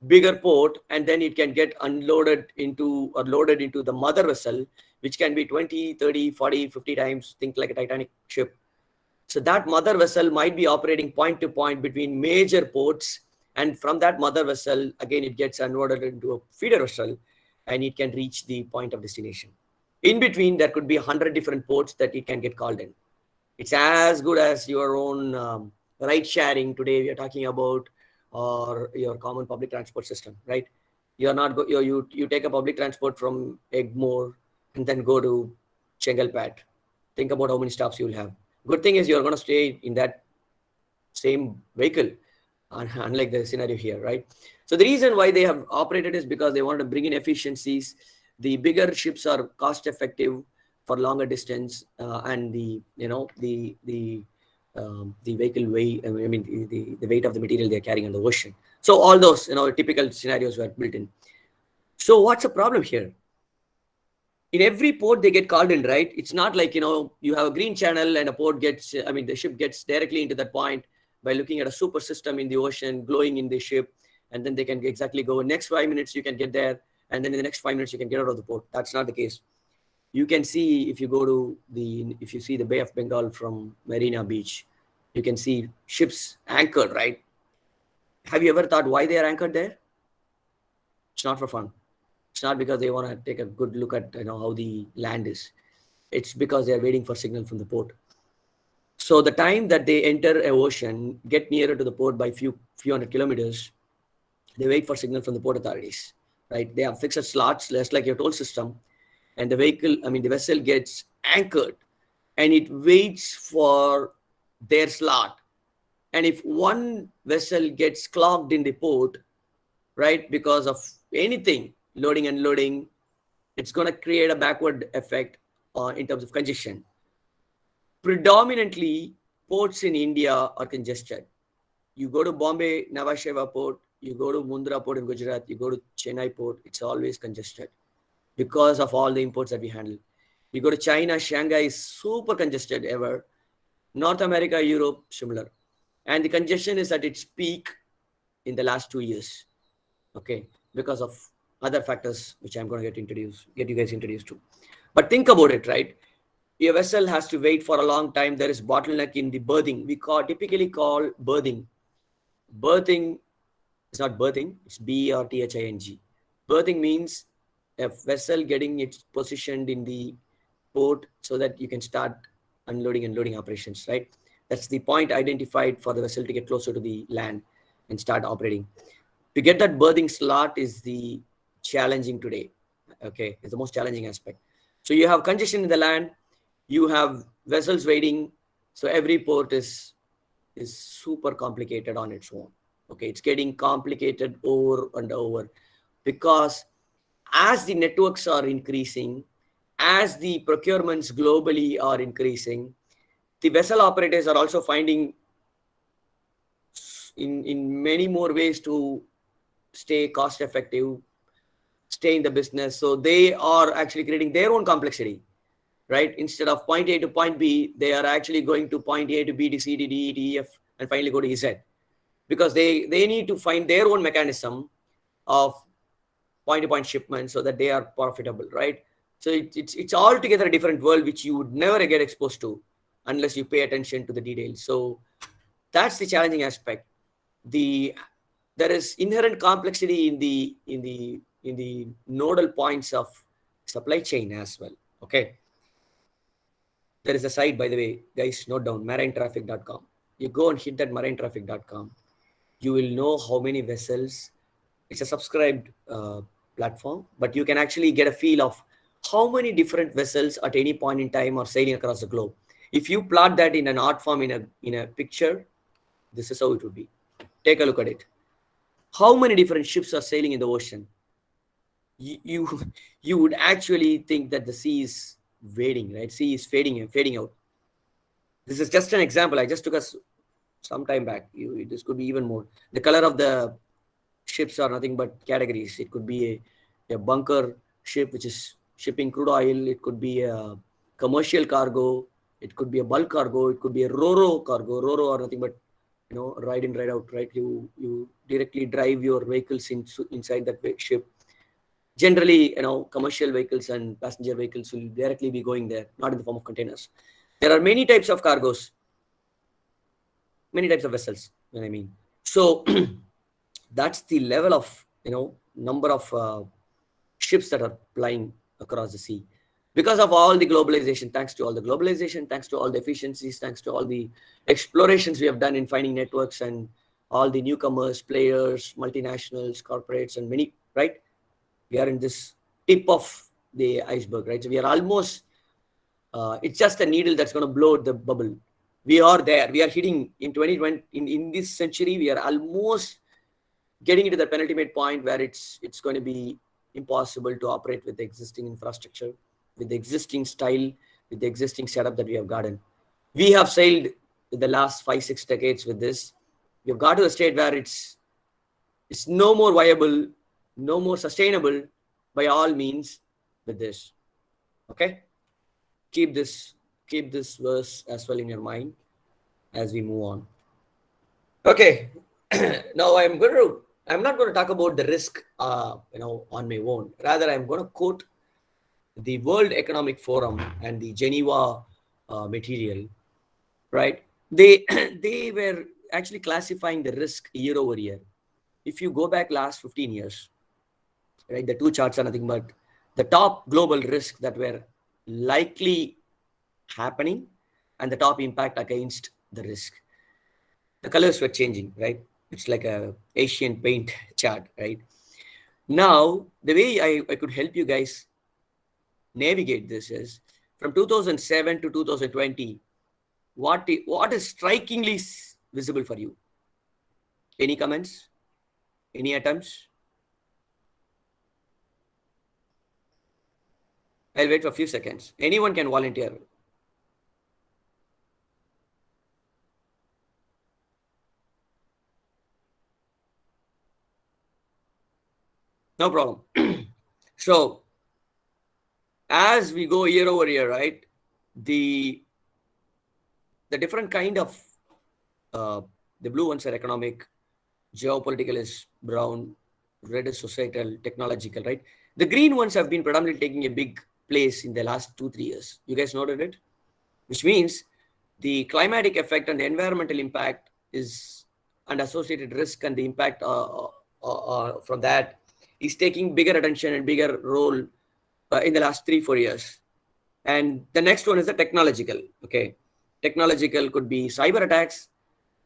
bigger port and then it can get unloaded into or loaded into the mother vessel, which can be 20, 30, 40, 50 times, think like a Titanic ship. So that mother vessel might be operating point to point between major ports. And from that mother vessel, again, it gets unloaded into a feeder vessel and it can reach the point of destination. In between, there could be 100 different ports that it can get called in. It's as good as your own ride sharing today we are talking about, or your common public transport system, right? You're not you take a public transport from Egmore and then go to Chengalpat. Think about how many stops you will have. Good thing is you're going to stay in that same vehicle, unlike the scenario here, right? So the reason why they have operated is because they wanted to bring in efficiencies. The bigger ships are cost effective for longer distance, and the vehicle weight, I mean the weight of the material they're carrying on the ocean. So all those typical scenarios were built in. So what's the problem here? In every port they get called in, right? It's not like you have a green channel and a port gets, I mean the ship gets directly into that point by looking at a super system in the ocean glowing in the ship, and then they can exactly go next 5 minutes you can get there, and then in the next 5 minutes you can get out of the port. That's not the case. You can see, if you see the Bay of Bengal from Marina Beach, you can see ships anchored, right? Have you ever thought why they are anchored there? It's not for fun. It's not because they want to take a good look at how the land is. It's because they are waiting for signal from the port. So the time that they enter an ocean, get nearer to the port by few hundred kilometers, they wait for signal from the port authorities, right? They have fixed slots, just like your toll system, and the vessel gets anchored, and it waits for their slot. And if one vessel gets clogged in the port, right, because of anything, loading and unloading, it's going to create a backward effect in terms of congestion. Predominantly, ports in India are congested. You go to Bombay, Nhava Sheva port, you go to Mundra port in Gujarat, you go to Chennai port, it's always congested because of all the imports that we handle. You go to China, Shanghai is super congested ever. North America, Europe, similar. And the congestion is at its peak in the last 2 years, okay, because of other factors which I'm going to get you guys introduced to. But think about it, right? Your vessel has to wait for a long time. There is bottleneck in the berthing. We typically call berthing. Berthing is not berthing, it's berthing. Berthing means a vessel getting it positioned in the port so that you can start unloading and loading operations, right? That's the point identified for the vessel to get closer to the land and start operating. To get that berthing slot is the challenging today. Okay, it's the most challenging aspect. So you have congestion in the land, you have vessels waiting. So every port is is super complicated on its own. Okay, it's getting complicated over and over, because as the networks are increasing, as the procurements globally are increasing, the vessel operators are also finding in many more ways to stay cost effective, stay in the business. So they are actually creating their own complexity, right? Instead of point A to point B, they are actually going to point A to B to C to D to E F and finally go to Z, because they need to find their own mechanism of point to point shipment so that they are profitable, right? So it's altogether a different world which you would never get exposed to unless you pay attention to the details. So that's the challenging aspect. There is inherent complexity in the nodal points of supply chain as well. Okay, there is a site, by the way, guys, note down, marinetraffic.com. You go and hit that marinetraffic.com. You will know how many vessels. It's a subscribed platform, but you can actually get a feel of how many different vessels at any point in time are sailing across the globe. If you plot that in an art form, in a picture, this is how it would be. Take a look at it. How many different ships are sailing in the ocean? You you would actually think that the sea is wading, right? Sea is fading out. This is just an example. I just took us some time back. This could be even more. The color of the ships are nothing but categories. It could be a bunker ship, which is shipping crude oil. It could be a commercial cargo. It could be a bulk cargo. It could be a ro-ro cargo. Ro-ro are nothing but, ride in, ride out, right? You directly drive your vehicles inside that ship. Generally, commercial vehicles and passenger vehicles will directly be going there, not in the form of containers. There are many types of cargoes, many types of vessels, when I mean. So that's the level of, number of ships that are plying across the sea. Because of all the globalization, thanks to all the globalization, thanks to all the efficiencies, thanks to all the explorations we have done in finding networks and all the newcomers, players, multinationals, corporates, and many, right? We are in this tip of the iceberg, right? So we are almost, it's just a needle that's going to blow the bubble. We are there. We are hitting in 2020, in this century, we are almost getting into the penultimate point where it's going to be impossible to operate with the existing infrastructure, with the existing style, with the existing setup that we have gotten. We have sailed in the last 5-6 decades with this. We've got to a state where it's no more viable, no more sustainable by all means with this. Okay? Keep this verse as well in your mind as we move on. Okay. Now I'm not going to talk about the risk, on my own. Rather, I'm going to quote the World Economic Forum and the Geneva material, right? They they were actually classifying the risk year over year. If you go back last 15 years, right, the two charts are nothing but the top global risks that were likely happening and the top impact against the risk. The colors were changing, right? It's like a Asian paint chart, right? Now, the way I could help you guys navigate this is from 2007 to 2020, what is strikingly visible for you? Any comments? Any attempts? I'll wait for a few seconds. Anyone can volunteer. No problem. So, as we go year over year, right, the different kind of, the blue ones are economic, geopolitical is brown, red is societal, technological, right? The green ones have been predominantly taking a big place in the last 2-3 years. You guys noted it? Which means the climatic effect and the environmental impact is, and associated risk and the impact from that is taking bigger attention and bigger role in the last 3-4 years. And the next one is the technological. Okay, technological could be cyber attacks,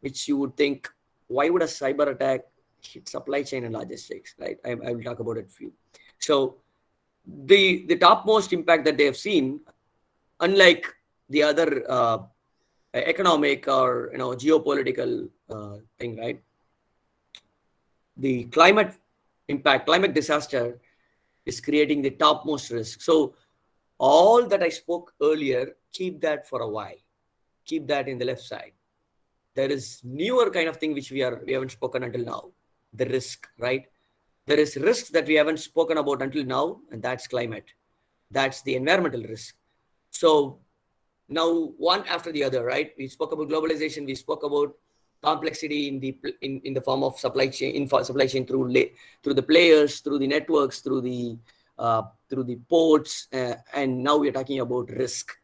which you would think, why would a cyber attack hit supply chain and logistics, right? I will talk about it for you. So the topmost impact that they have seen, unlike the other economic or geopolitical thing, right? The climate impact, climate disaster is creating the topmost risk. So all that I spoke earlier, keep that for a while. Keep that in the left side. There is newer kind of thing which we haven't spoken until now. The risk, right? There is risks that we haven't spoken about until now, and that's climate. That's the environmental risk. So now one after the other, right? We spoke about globalization. We spoke about complexity in the form of supply chain, supply chain through the players, through the networks, through the ports, and now we're talking about risk.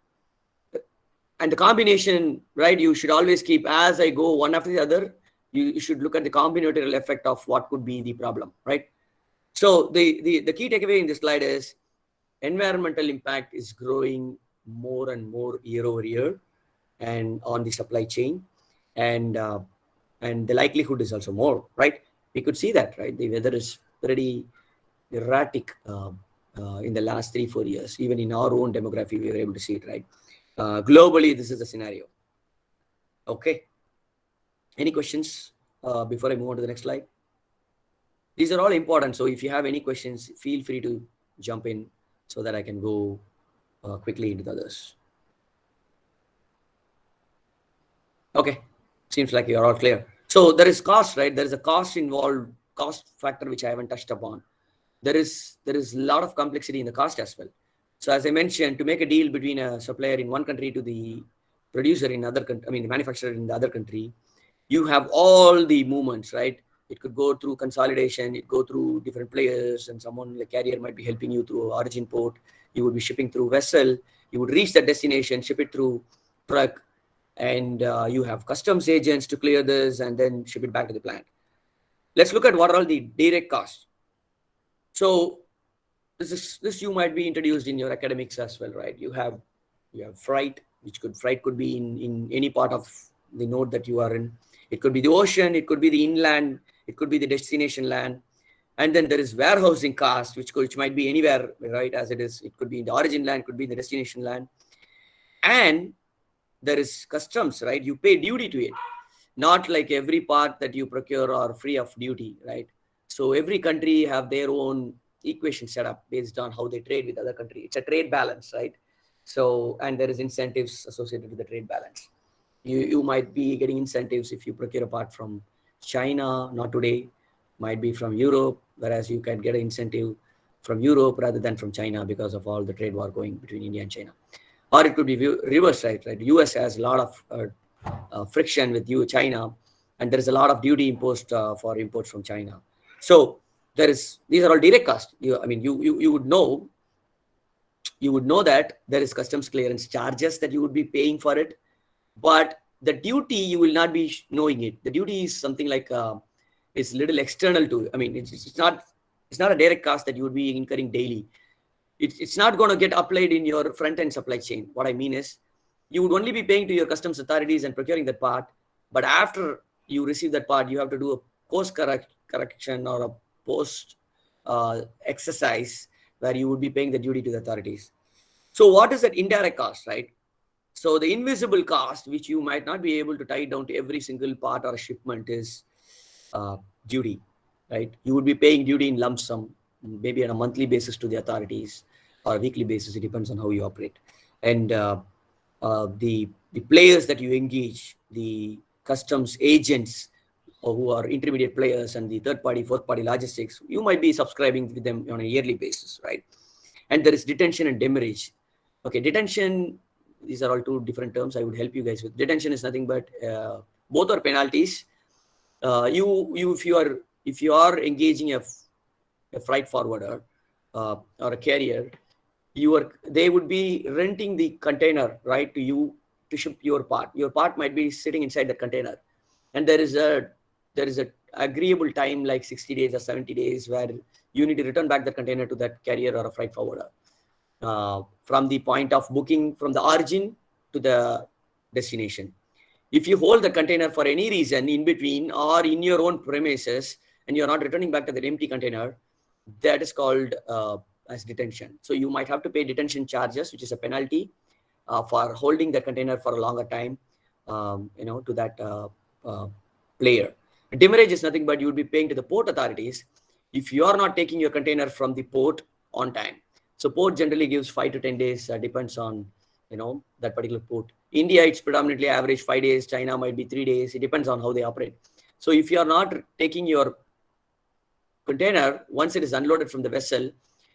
And the combination, right? You should always keep, as I go one after the other, you should look at the combinatorial effect of what could be the problem, right? So the key takeaway in this slide is environmental impact is growing more and more year over year, and on the supply chain, and the likelihood is also more, right? We could see that, right? The weather is pretty erratic in the last 3-4 years. Even in our own demography, we were able to see it, right? Globally, this is the scenario. Okay. Any questions before I move on to the next slide? These are all important. So if you have any questions, feel free to jump in so that I can go quickly into the others. Okay. Seems like you're all clear. So there is cost, right? There is a cost involved, cost factor, which I haven't touched upon. There is a lot of complexity in the cost as well. So as I mentioned, to make a deal between a supplier in one country to the producer in other country, I mean the manufacturer in the other country, you have all the movements, right? It could go through consolidation, it go through different players, and someone like carrier might be helping you through origin port. You would be shipping through vessel. You would reach the destination, ship it through truck, and you have customs agents to clear this and then ship it back to the plant. Let's look at what are all the direct costs. So this you might be introduced in your academics as well, right? You have freight, freight could be in any part of the node that you are in. It could be the ocean, it could be the inland, it could be the destination land. And then there is warehousing cost, which might be anywhere, right? As it is, it could be in the origin land, could be in the destination land. And there is customs, right? You pay duty to it. Not like every part that you procure are free of duty, right? So every country have their own equation set up based on how they trade with other countries. It's a trade balance, right? So, and there is incentives associated with the trade balance. You might be getting incentives if you procure a part from China, not today, might be from Europe, whereas you can get an incentive from Europe rather than from China because of all the trade war going between India and China. Or it could be reverse, right? US has a lot of friction with China, and there is a lot of duty imposed for imports from China. So these are all direct costs. You would know that there is customs clearance charges that you would be paying for it, but the duty you will not be knowing it. The duty is something like it's little external to. I mean, it's not a direct cost that you would be incurring daily. It's not going to get applied in your front end supply chain. What I mean is, you would only be paying to your customs authorities and procuring that part, but after you receive that part, you have to do a course correction or a post exercise where you would be paying the duty to the authorities. So what is that indirect cost, right? So the invisible cost, which you might not be able to tie down to every single part or shipment, is duty, right? You would be paying duty in lump sum, maybe on a monthly basis to the authorities or a weekly basis. It depends on how you operate. And the players that you engage, the customs agents who are intermediate players, and the third party, fourth party logistics, you might be subscribing with them on a yearly basis, right? And there is detention and demurrage. Okay, detention, these are all two different terms I would help you guys with. Detention is nothing but both are penalties. If you are engaging a freight forwarder or a carrier, they would be renting the container, right, to you to ship your part. Your part might be sitting inside the container, and there is a agreeable time like 60 days or 70 days where you need to return back the container to that carrier or a freight forwarder from the point of booking, from the origin to the destination. If you hold the container for any reason in between or in your own premises and you're not returning back to that empty container, that is called as detention. So you might have to pay detention charges, which is a penalty for holding the container for a longer time, to that player. Demurrage is nothing but you would be paying to the port authorities if you are not taking your container from the port on time. So port generally gives 5 to 10 days, depends on that particular port. India, it's predominantly average 5 days. China might be 3 days. It depends on how they operate. So if you are not taking your container, once it is unloaded from the vessel,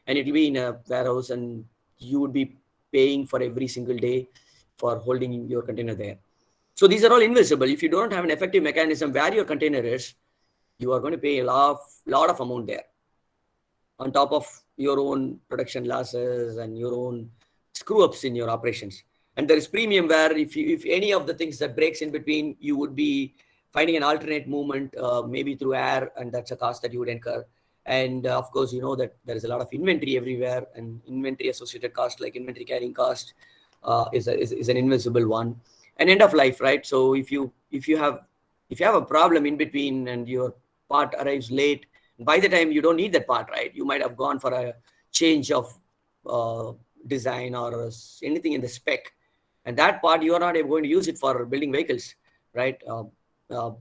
and it will be in a warehouse, and you would be paying for every single day for holding your container there. So these are all invisible. If you don't have an effective mechanism where your container is, you are going to pay a lot of amount there, on top of your own production losses and your own screw ups in your operations. And there is premium where if any of the things that breaks in between, you would be finding an alternate movement, maybe through air, and that's a cost that you would incur. And of course, you know that there is a lot of inventory everywhere, and inventory associated cost like inventory carrying cost is an invisible one. And end of life, right? So if you have a problem in between and your part arrives late, by the time you don't need that part, right? You might have gone for a change of uh, design or anything in the spec, and that part you are not going to use it for building vehicles, right?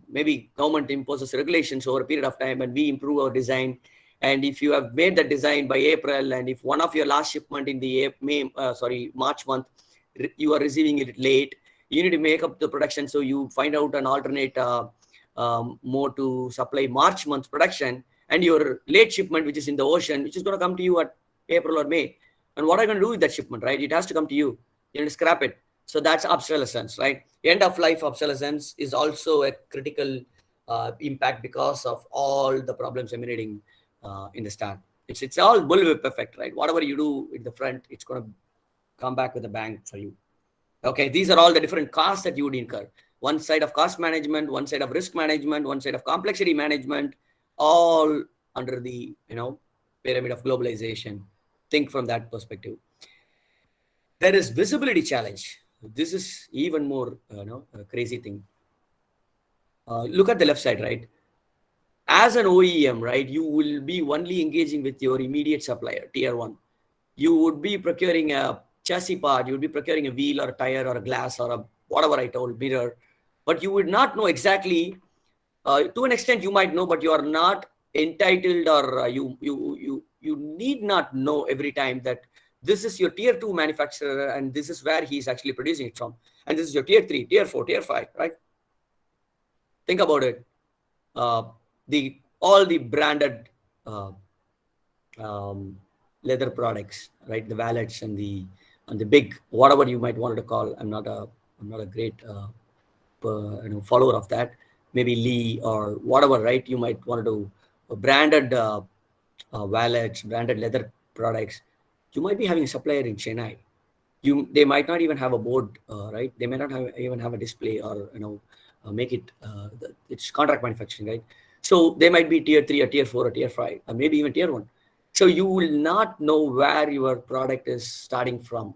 Maybe government imposes regulations over a period of time, and we improve our design. And if you have made that design by April, and if one of your last shipment in the March month, you are receiving it late, you need to make up the production. So you find out an alternate mode to supply March month production, and your late shipment, which is in the ocean, which is going to come to you at April or May. And what are you going to do with that shipment, right? It has to come to you. You need to scrap it. So that's obsolescence, right? End of life obsolescence is also a critical impact because of all the problems emanating in the start. It's all bullwhip effect, right? Whatever you do in the front, it's going to come back with a bang for you. Okay, these are all the different costs that you would incur. One side of cost management, one side of risk management, one side of complexity management, all under the pyramid of globalization. Think from that perspective. There is visibility challenge. This is even more a crazy thing. Look at the left side, right? As an OEM, right, you will be only engaging with your immediate supplier, tier one. You would be procuring a chassis part, you would be procuring a wheel or a tire or a glass or a whatever I told, mirror, but you would not know exactly. To an extent, you might know, but you are not entitled, or you need not know every time that this is your tier two manufacturer and this is where he is actually producing it from, and this is your tier three, tier four, tier five, right? Think about it. All the branded leather products, right? The wallets and the big whatever you might want to call. I'm not a great follower of that. Maybe Lee or whatever, right? You might want to do branded wallets, branded leather products. You might be having a supplier in Chennai. They might not even have a board, right? They may not even have a display, or make it. It's contract manufacturing, right? So they might be tier three or tier four or tier five, or maybe even tier one. So you will not know where your product is starting from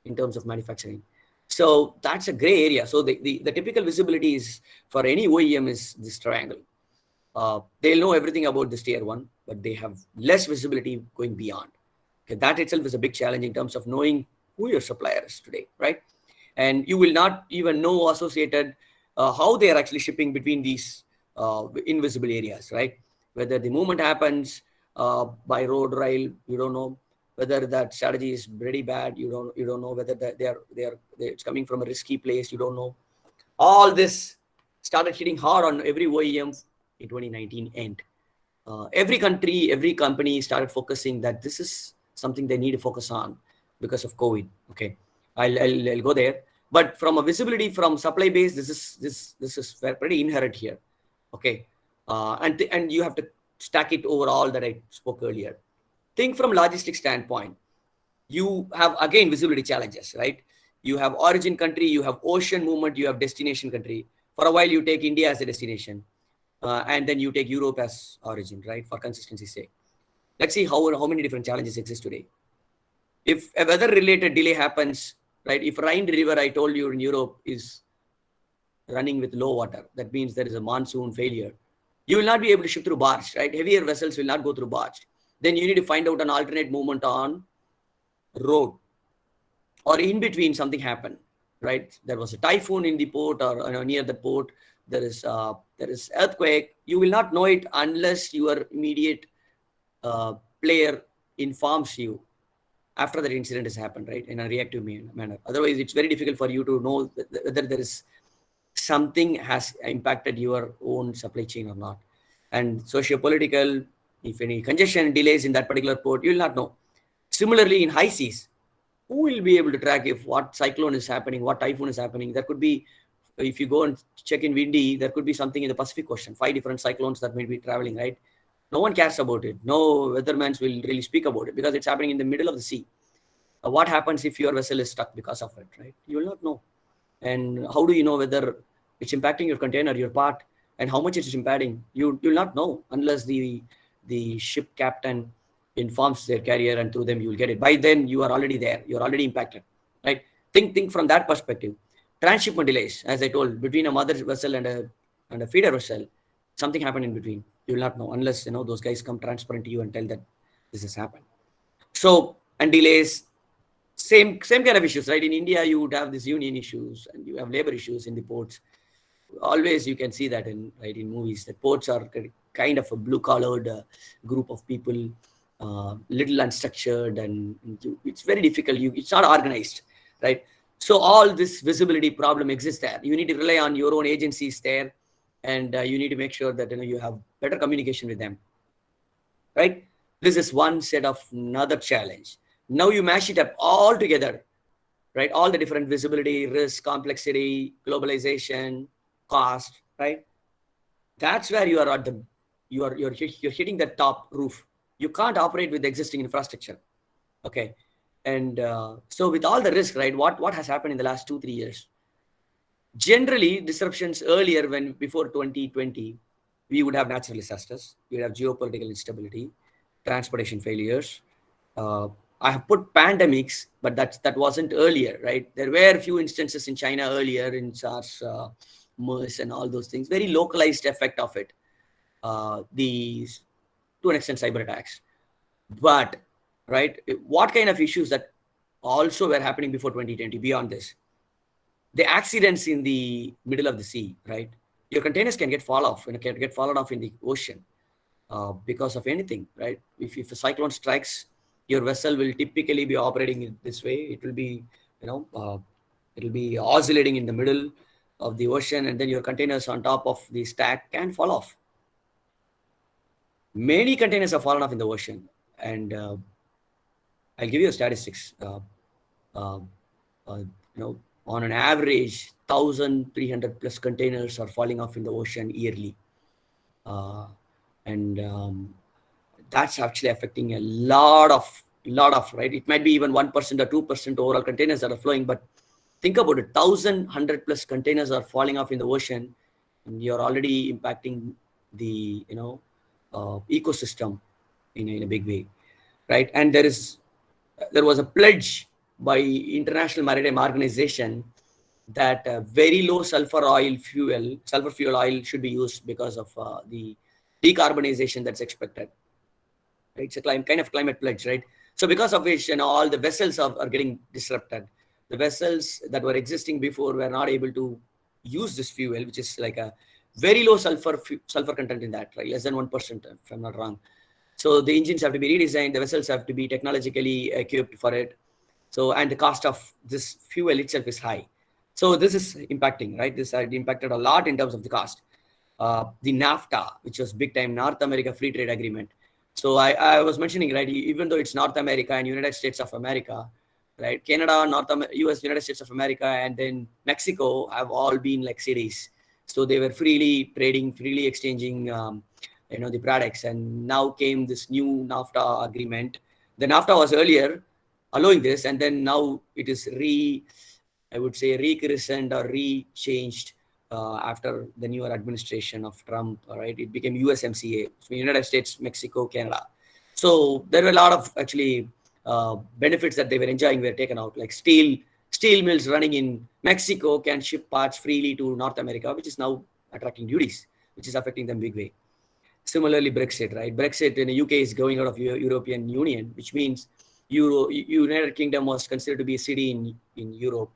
in terms of manufacturing. So that's a gray area. So the typical visibility is for any OEM is this triangle. They'll know everything about this tier one, but they have less visibility going beyond. Okay, that itself is a big challenge in terms of knowing who your supplier is today, right? And you will not even know associated how they are actually shipping between these invisible areas, right? Whether the movement happens by road, rail, you don't know. Whether that strategy is pretty bad, you don't know. Whether it's coming from a risky place, you don't know. All this started hitting hard on every OEM in 2019 end. Every country, every company started focusing that this is something they need to focus on because of COVID. Okay, I'll go there. But from a visibility from supply base, this is pretty inherent here. Okay, and you have to stack it over all that I spoke earlier. Think from logistics standpoint. You have again visibility challenges, right? You have origin country, you have ocean movement, you have destination country. For a while, you take India as a destination, and then you take Europe as origin, right? For consistency's sake. Let's see how many different challenges exist today. If a weather-related delay happens, right? If Rhine River, I told you in Europe, is running with low water, that means there is a monsoon failure. You will not be able to ship through barge, right? Heavier vessels will not go through barge. Then you need to find out an alternate movement on road, or in between something happened. right? There was a typhoon in the port, or near the port. There is earthquake. You will not know it unless your immediate uh, player informs you after that incident has happened, right, in a reactive manner. Otherwise, it's very difficult for you to know whether there is something has impacted your own supply chain or not. And socio-political, if any congestion delays in that particular port, you will not know. Similarly, in high seas, who will be able to track if what cyclone is happening, what typhoon is happening? There could be, if you go and check in windy, there could be something in the Pacific Ocean, 5 different cyclones that may be traveling, right? No one cares about it. No weathermans will really speak about it because it's happening in the middle of the sea. What happens if your vessel is stuck because of it, right? You will not know. And how do you know whether it's impacting your container, your part, and how much it is impacting? You'll not know unless the ship captain informs their carrier, and through them you will get it. By then you are already there. You're already impacted, right? Think from that perspective. Transshipment delays, as I told, between a mother vessel and a feeder vessel, something happened in between. You will not know unless those guys come transparent to you and tell that this has happened. So, and delays, same kind of issues, right? In India, you would have these union issues and you have labor issues in the ports. Always you can see that in movies, that ports are kind of a blue collared group of people, little unstructured, and it's very difficult. It's not organized, right? So all this visibility problem exists there. You need to rely on your own agencies there, and you need to make sure that you have better communication with them, right? This is one set of another challenge. Now you mash it up all together, right? All the different visibility, risk, complexity, globalization, cost, right? That's where you are at the you're hitting the top roof. You can't operate with existing infrastructure, okay? And so with all the risk, right? What has happened in the last 2-3 years? Generally, disruptions earlier, when before 2020, we would have natural disasters, we would have geopolitical instability, transportation failures. Uh, I have put pandemics, but that wasn't earlier, right? There were a few instances in China earlier in SARS, MERS, and all those things. Very localized effect of it. These, to an extent, cyber attacks. But right, what kind of issues that also were happening before 2020 beyond this? The accidents in the middle of the sea, right? Your containers can get fall off, can get fallen off in the ocean because of anything, right? If a cyclone strikes, your vessel will typically be operating in this way. It will be, it'll be oscillating in the middle of the ocean, and then your containers on top of the stack can fall off. Many containers have fallen off in the ocean, and I'll give you a statistics. Uh, on an average, 1,300 plus containers are falling off in the ocean yearly. And that's actually affecting a lot of, right? It might be even 1% or 2% overall containers that are flowing, but think about it, 1,100 plus containers are falling off in the ocean, and you're already impacting the ecosystem in a big way, right? And there was a pledge by International Maritime Organization that very low sulfur fuel oil should be used because of the decarbonization that's expected. It's a kind of climate pledge, right? So because of which, all the vessels are getting disrupted. The vessels that were existing before were not able to use this fuel, which is like a very low sulfur content in that, right? Less than 1%, if I'm not wrong. So the engines have to be redesigned, the vessels have to be technologically equipped for it. So, and the cost of this fuel itself is high. So this is impacting, right? This had impacted a lot in terms of the cost. The NAFTA, which was big time North America Free Trade Agreement. So I was mentioning, right, even though it's North America and United States of America, right, Canada, US, United States of America, and then Mexico have all been like cities. So they were freely trading, freely exchanging, the products. And now came this new NAFTA agreement. The NAFTA was earlier allowing this, and then now it is I would say rechristened or rechanged after the newer administration of Trump, right? It became USMCA, so United States, Mexico, Canada. So there were a lot of actually benefits that they were enjoying were taken out, like steel mills running in Mexico can ship parts freely to North America, which is now attracting duties, which is affecting them big way. Similarly, Brexit, right? Brexit in the UK is going out of European Union, which means United Kingdom was considered to be a city in Europe.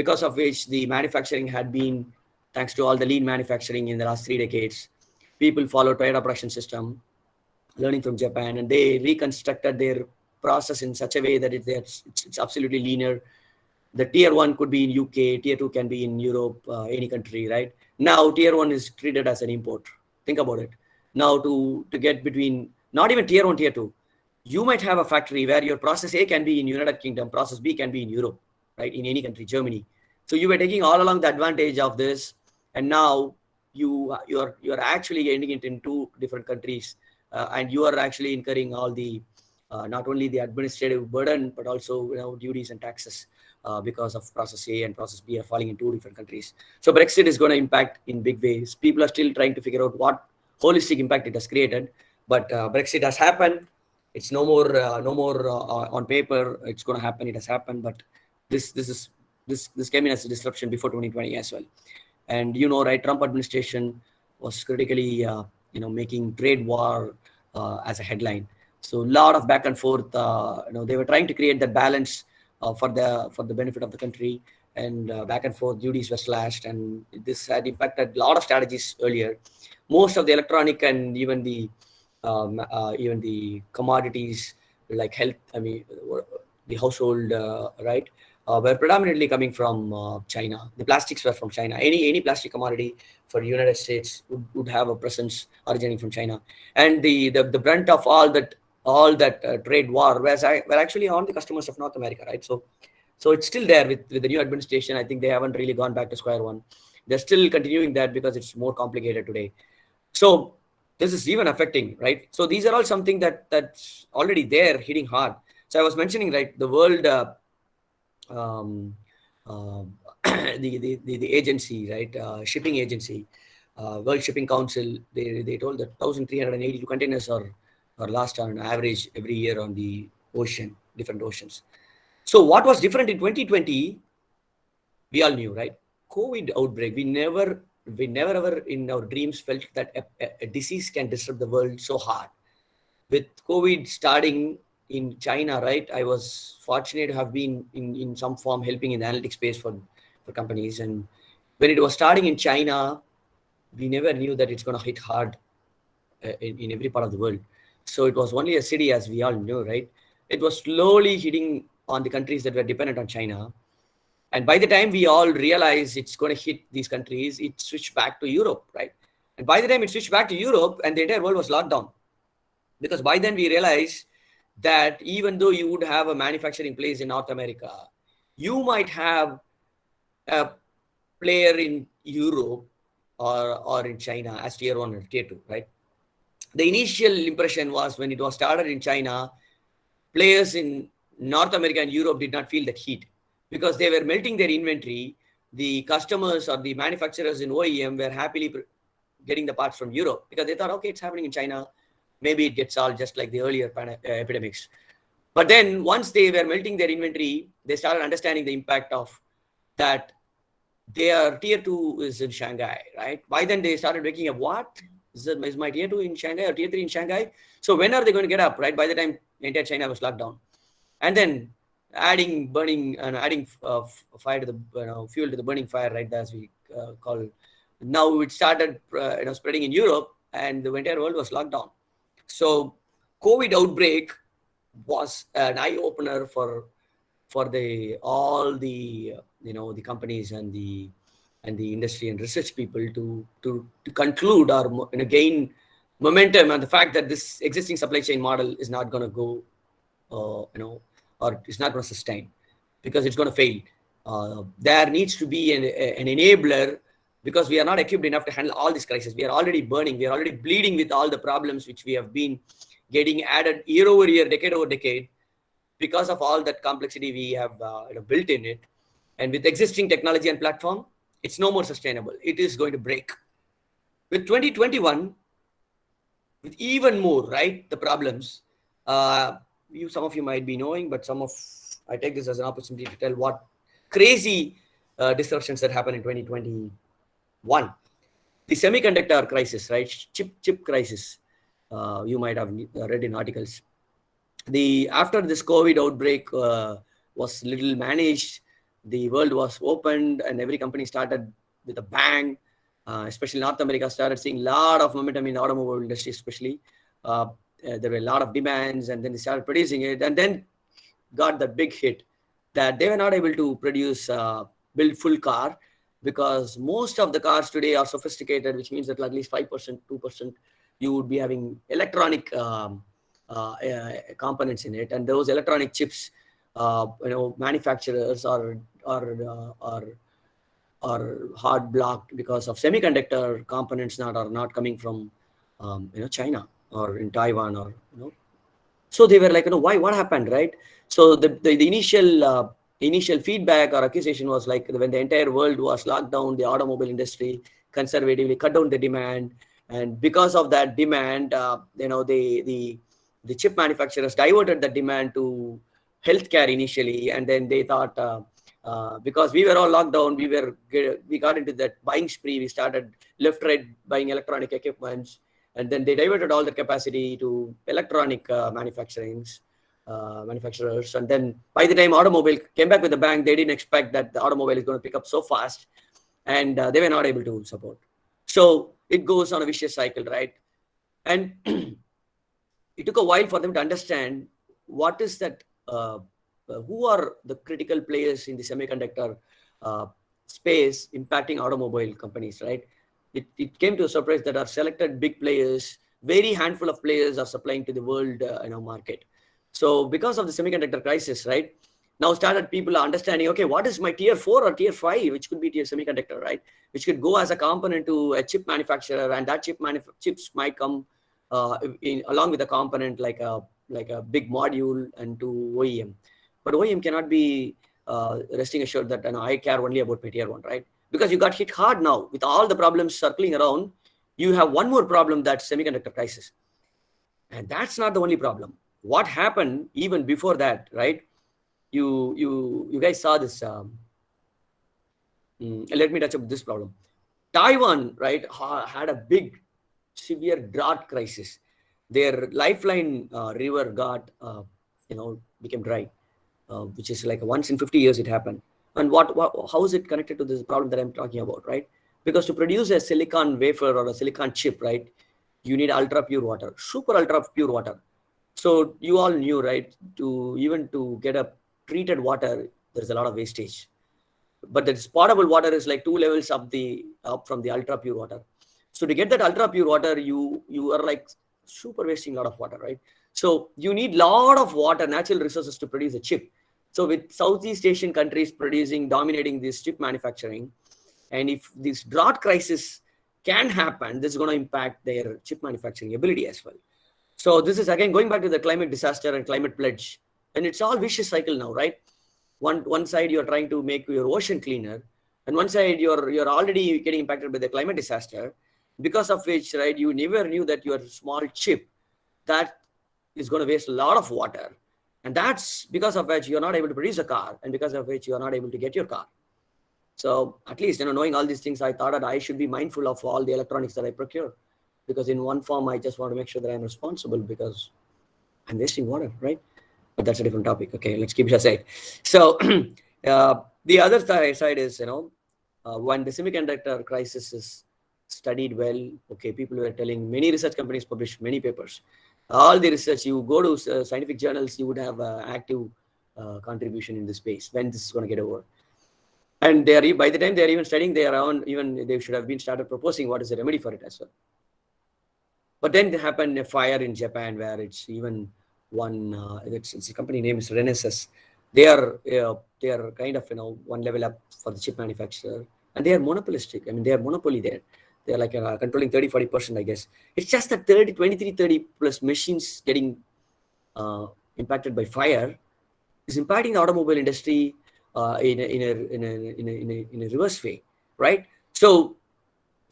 because of which the manufacturing had been, thanks to all the lean manufacturing in the last 3 decades, people followed Toyota production system, learning from Japan, and they reconstructed their process in such a way that it's absolutely linear. The tier one could be in UK, tier two can be in Europe, any country, right? Now tier one is treated as an import. Think about it. Now to get between, not even tier one, tier two, you might have a factory where your process A can be in United Kingdom, process B can be in Europe, right? In any country, Germany. So you were taking all along the advantage of this, and now you're actually getting it in two different countries, and you are actually incurring all the not only the administrative burden but also duties and taxes because of process A and process B are falling in two different countries. So Brexit is going to impact in big ways. People are still trying to figure out what holistic impact it has created, but Brexit has happened. It's no more on paper. It's going to happen. It has happened, but this came in as a disruption before 2020 as well. And right, Trump administration was critically making trade war as a headline. So a lot of back and forth. They were trying to create that balance for the benefit of the country, and back and forth duties were slashed, and this had impacted a lot of strategies earlier. Most of the electronic and even the commodities like health, the household, right, were predominantly coming from China. The plastics were from China. Any plastic commodity for the United States would have a presence originating from China, and the brunt of all that trade war were actually on the customers of North America, right? So it's still there with the new administration. I think they haven't really gone back to square one. They're still continuing that because it's more complicated today. So this is even affecting, right? So these are all something that's already there, hitting hard. So I was mentioning, right, the world, um, uh, the agency, right, shipping agency, World Shipping Council, they told that 1,382 containers are lost on average every year on the ocean, different oceans. So what was different in 2020? We all knew, right? COVID outbreak. We never ever in our dreams felt that a disease can disrupt the world so hard. With COVID starting in China, right? I was fortunate to have been in some form helping in the analytics space for companies. And when it was starting in China, we never knew that it's going to hit hard in every part of the world. So it was only a city, as we all know, right? It was slowly hitting on the countries that were dependent on China. And by the time we all realized it's going to hit these countries, it switched back to Europe, right? And by the time it switched back to Europe, and the entire world was locked down, because by then we realized that even though you would have a manufacturing place in North America, you might have a player in Europe or in China as tier one or tier two, right? The initial impression was when it was started in China, players in North America and Europe did not feel that heat because they were melting their inventory. The customers or the manufacturers in OEM were happily getting the parts from Europe because they thought, okay, it's happening in China. Maybe it gets solved just like the earlier epidemics. But then once they were melting their inventory, they started understanding the impact of that. Their tier two is in Shanghai, right? By then they started waking up. What is my tier two in Shanghai or tier three in Shanghai? So when are they going to get up, right? By the time entire China was locked down, and then adding fire to the fuel to the burning fire, right? As we call it. Now it started spreading in Europe, and the entire world was locked down. So COVID outbreak was an eye opener for the companies and the industry and research people to conclude or gain momentum on the fact that this existing supply chain model is not going to go or it's not going to sustain because it's going to fail. There needs to be an enabler because we are not equipped enough to handle all these crises. We are already burning. We are already bleeding with all the problems which we have been getting added year over year, decade over decade, because of all that complexity we have built in it. And with existing technology and platform, it's no more sustainable. It is going to break. With 2021, with even more, right, the problems, some of you might be knowing, but I take this as an opportunity to tell what crazy disruptions that happened in 2021. The semiconductor crisis, right, chip crisis, you might have read in articles. After this COVID outbreak was little managed, the world was opened and every company started with a bang. Especially North America started seeing a lot of momentum in the automobile industry, especially. There were a lot of demands, and then they started producing it, and then got the big hit that they were not able to build full car, because most of the cars today are sophisticated, which means that at least 5%, 2%, you would be having electronic components in it, and those electronic chips, manufacturers are hard blocked because of semiconductor components that are not coming from China or in Taiwan, or so they were like, why, what happened, right? So the initial feedback or accusation was like, when the entire world was locked down, the automobile industry conservatively cut down the demand, and because of that demand, the chip manufacturers diverted the demand to healthcare initially, and then they thought, because we were all locked down, we got into that buying spree. We started left, right, buying electronic equipments, and then they diverted all the capacity to electronic manufacturers. And then by the time automobile came back with a bang, they didn't expect that the automobile is going to pick up so fast, and they were not able to support. So it goes on a vicious cycle, right? And it took a while for them to understand what is that, who are the critical players in the semiconductor uh, space impacting automobile companies, right? It came to a surprise that our selected big players, very handful of players, are supplying to the world market. So because of the semiconductor crisis, right, now started people are understanding, okay, what is my tier 4 or tier 5, which could be tier semiconductor, right, which could go as a component to a chip manufacturer, and that chips might come along with a component like a big module and to OEM. But OEM cannot be resting assured that I care only about my tier 1, right? Because you got hit hard now with all the problems circling around. You have one more problem, that's semiconductor crisis. And that's not the only problem. What happened even before that, right? You guys saw this. Let me touch up this problem. Taiwan, right, had a big, severe drought crisis. Their lifeline river became dry, which is like once in 50 years it happened. And how is it connected to this problem that I'm talking about, right? Because to produce a silicon wafer or a silicon chip, right, you need ultra pure water, super ultra pure water. So you all knew, right, to get a treated water, there's a lot of wastage. But the potable water is like 2 levels up from the ultra pure water. So to get that ultra pure water, you are like super wasting a lot of water, right? So you need a lot of water, natural resources, to produce a chip. So with Southeast Asian countries dominating this chip manufacturing, and if this drought crisis can happen, this is going to impact their chip manufacturing ability as well. So this is again going back to the climate disaster and climate pledge, and it's all vicious cycle now, right? One side you're trying to make your ocean cleaner, and one side you're already getting impacted by the climate disaster, because of which, right, you never knew that your small chip that is going to waste a lot of water, and that's because of which you're not able to produce a car, and because of which you're not able to get your car. So at least, knowing all these things, I thought that I should be mindful of all the electronics that I procure, because in one form I just want to make sure that I'm responsible, because I'm wasting water, right? But that's a different topic. Okay, let's keep it aside. So the other side is, when the semiconductor crisis is studied well, okay, people were telling, many research companies published many papers. All the research, you go to scientific journals, you would have active contribution in this space when this is going to get over. And by the time they're even studying their own, even they should have been started proposing what is the remedy for it as well. But then there happened a fire in Japan, where it's even one, it's a company name is Renesas. They are kind of, one level up for the chip manufacturer, and they are monopolistic. I mean, they are monopoly there. They're like controlling 30-40%, I guess. It's just that 30 plus machines getting impacted by fire is impacting the automobile industry in a reverse way, right? So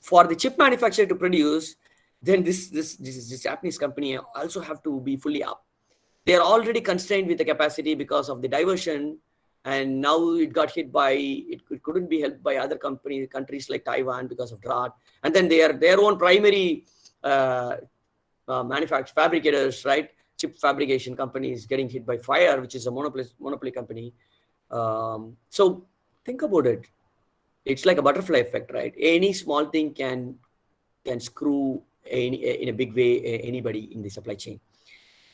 for the chip manufacturer to produce, then this Japanese company also have to be fully up. They are already constrained with the capacity because of the diversion, and now it got hit by it couldn't be helped by other countries like Taiwan because of drought, and then their own primary fabricators, right, chip fabrication companies getting hit by fire, which is a monopoly company. So think about it. It's like a butterfly effect, right? Any small thing can screw in a big way anybody in the supply chain.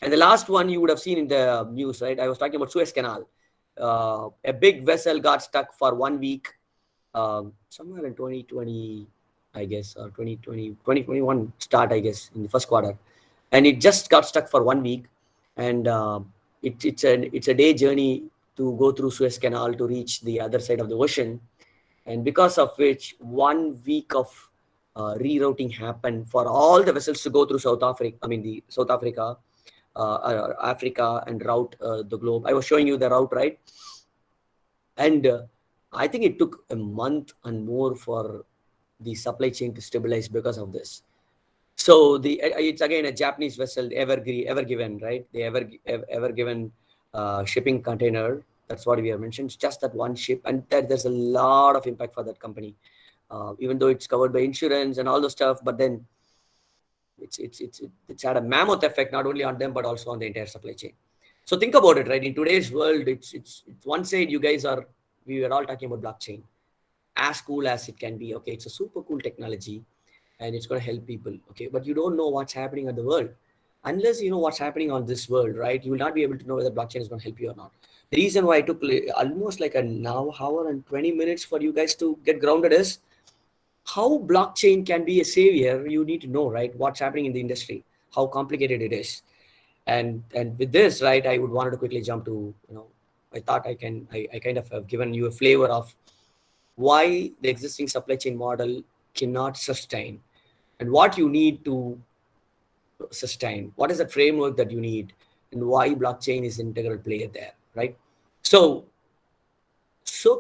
And the last one you would have seen in the news, right? I was talking about Suez Canal. A big vessel got stuck for 1 week, somewhere in 2020, I guess, or 2021 start, I guess, in the first quarter. And it just got stuck for 1 week. And it's a day journey to go through Suez Canal to reach the other side of the ocean. And because of which 1 week of rerouting happened for all the vessels to go through South Africa, I mean the South Africa, Africa, and route the globe. I was showing you the route, right? And I think it took a month and more for the supply chain to stabilize because of this. So it's again a Japanese vessel, Ever Given, right? The Ever Given shipping container. That's what we have mentioned. It's just that one ship, and there's a lot of impact for that company, even though it's covered by insurance and all the stuff. But then it's had a mammoth effect not only on them but also on the entire supply chain. So think about it, right? In today's world, it's one side we were all talking about blockchain, as cool as it can be. Okay, it's a super cool technology, and it's going to help people. Okay, but you don't know what's happening in the world unless you know what's happening on this world, right? You will not be able to know whether blockchain is going to help you or not. The reason why I took almost like an hour and 20 minutes for you guys to get grounded is how blockchain can be a savior. You need to know, right, what's happening in the industry, how complicated it is. And with this, right, I would wanted to quickly jump to, I thought I kind of have given you a flavor of why the existing supply chain model cannot sustain, and what you need to sustain, what is the framework that you need, and why blockchain is an integral player there, right? So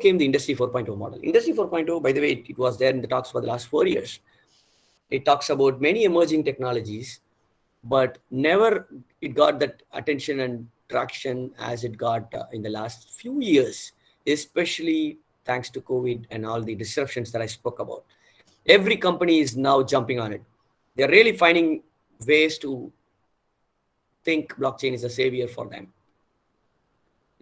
came the Industry 4.0 model. Industry 4.0, by the way, it was there in the talks for the last 4 years. It talks about many emerging technologies, but never it got that attention and traction as it got in the last few years, especially thanks to COVID and all the disruptions that I spoke about. Every company is now jumping on it. They're really finding ways to think blockchain is a savior for them.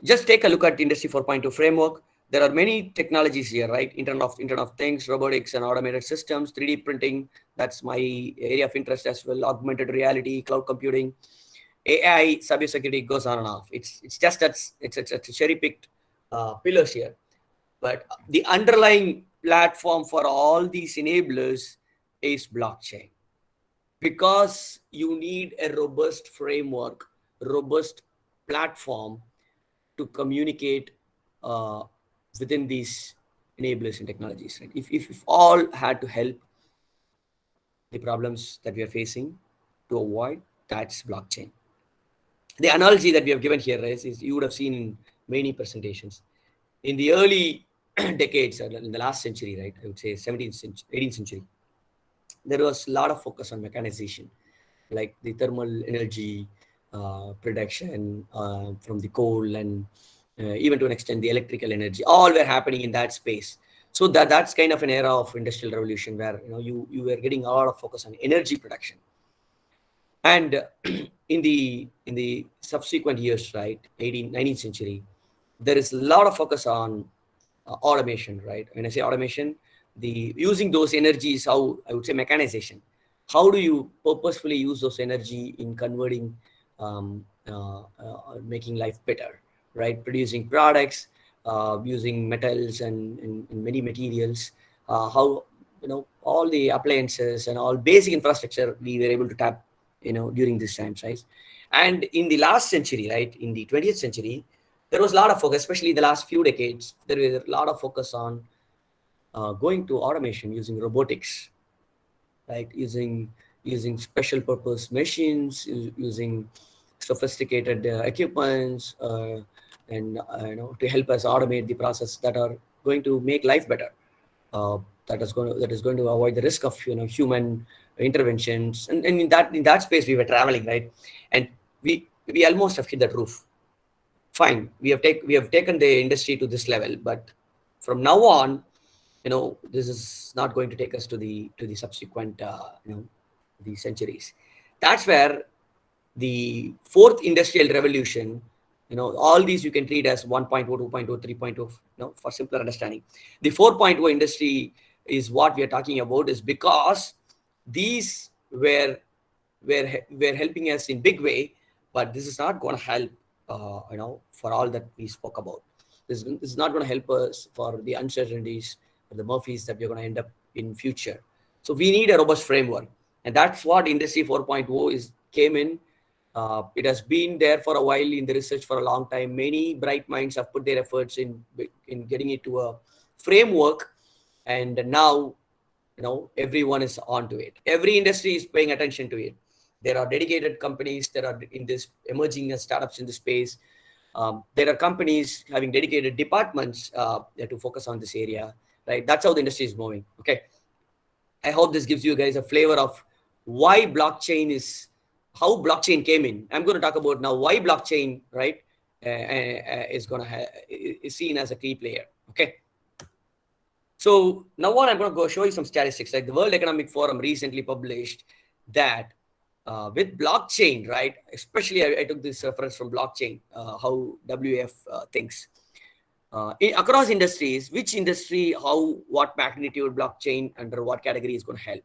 Just take a look at Industry 4.2 framework. There are many technologies here, right? Internet of Things, robotics and automated systems, 3D printing. That's my area of interest as well. Augmented reality, cloud computing, AI, cybersecurity, goes on and off. It's just it's a cherry picked pillars here. But the underlying platform for all these enablers is blockchain, because you need a robust framework, robust platform to communicate uh, within these enablers and technologies. Right? If all had to help the problems that we are facing to avoid, that's blockchain. The analogy that we have given here is you would have seen in many presentations. In the early decades, in the last century, right, I would say 17th century, 18th century, there was a lot of focus on mechanization, like the thermal energy production from the coal, and even to an extent the electrical energy, all were happening in that space. So that's kind of an era of industrial revolution where you were getting a lot of focus on energy production. And in the subsequent years, right, 18th 19th century, there is a lot of focus on automation, right? When I say automation, the using those energies, how I would say mechanization. How do you purposefully use those energy in converting, making life better, right? Producing products, using metals and many materials. How all the appliances and all basic infrastructure we were able to tap, during these times, right? And in the last century, right, in the 20th century, there was a lot of focus, especially the last few decades, there was a lot of focus on going to automation using robotics, right? Using special purpose machines, using sophisticated equipments, and to help us automate the process that are going to make life better. That is going to avoid the risk of human interventions, and in that space we were traveling, right? And we almost have hit that roof. Fine, we have taken the industry to this level, but from now on, this is not going to take us to the subsequent the centuries. That's where the fourth industrial revolution All these you can treat as 1.0, 2.0, 3.0, for simpler understanding. The 4.0 industry is what we are talking about, is because these were helping us in big way, but this is not going to help, for all that we spoke about. This is not going to help us for the uncertainties or the Murphys that we're going to end up in future. So we need a robust framework, and that's what Industry 4.0 is came in. It has been there for a while in the research for a long time. Many bright minds have put their efforts in getting it to a framework, and now everyone is onto it. Every industry is paying attention to it. There are dedicated companies that are in this emerging startups in the space. There are companies having dedicated departments to focus on this area, right? That's how the industry is moving. Okay, I hope this gives you guys a flavor of why blockchain is, how blockchain came in. I'm going to talk about now why blockchain, right, is going to is seen as a key player. Okay. So now what I'm going to go show you some statistics. Like the World Economic Forum recently published that with blockchain, right? Especially I took this reference from blockchain, how WF thinks. Across industries, which industry, how, what magnitude blockchain under what category is going to help.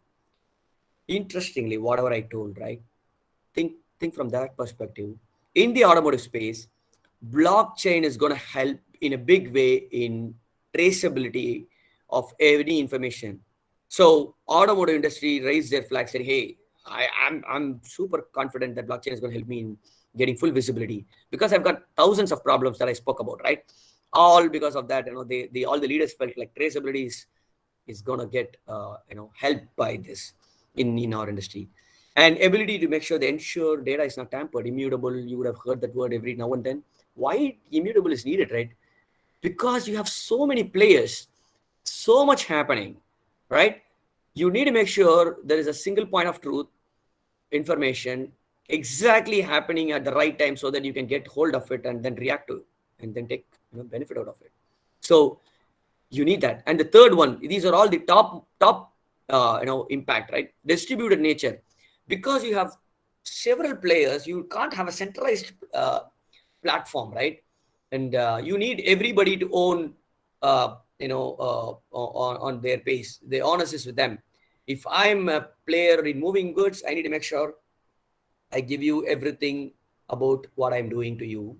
Interestingly, whatever I told, right? Think from that perspective. In the automotive space, blockchain is going to help in a big way in traceability of any information. So automotive industry raised their flag, said, hey, I'm super confident that blockchain is going to help me in getting full visibility, because I've got thousands of problems that I spoke about, right? All because of that, they all the leaders felt like traceability is going to get helped by this in our industry. And ability to make sure the ensure data is not tampered, immutable. You would have heard that word every now and then. Why immutable is needed, right? Because you have so many players, so much happening, right? You need to make sure there is a single point of truth, information exactly happening at the right time, so that you can get hold of it and then react to it and then take benefit out of it. So you need that. And the third one, these are all the top impact, right? Distributed nature. Because you have several players, you can't have a centralized platform, right? And you need everybody to own on their pace. The onus is with them. If I'm a player in moving goods, I need to make sure I give you everything about what I'm doing to you.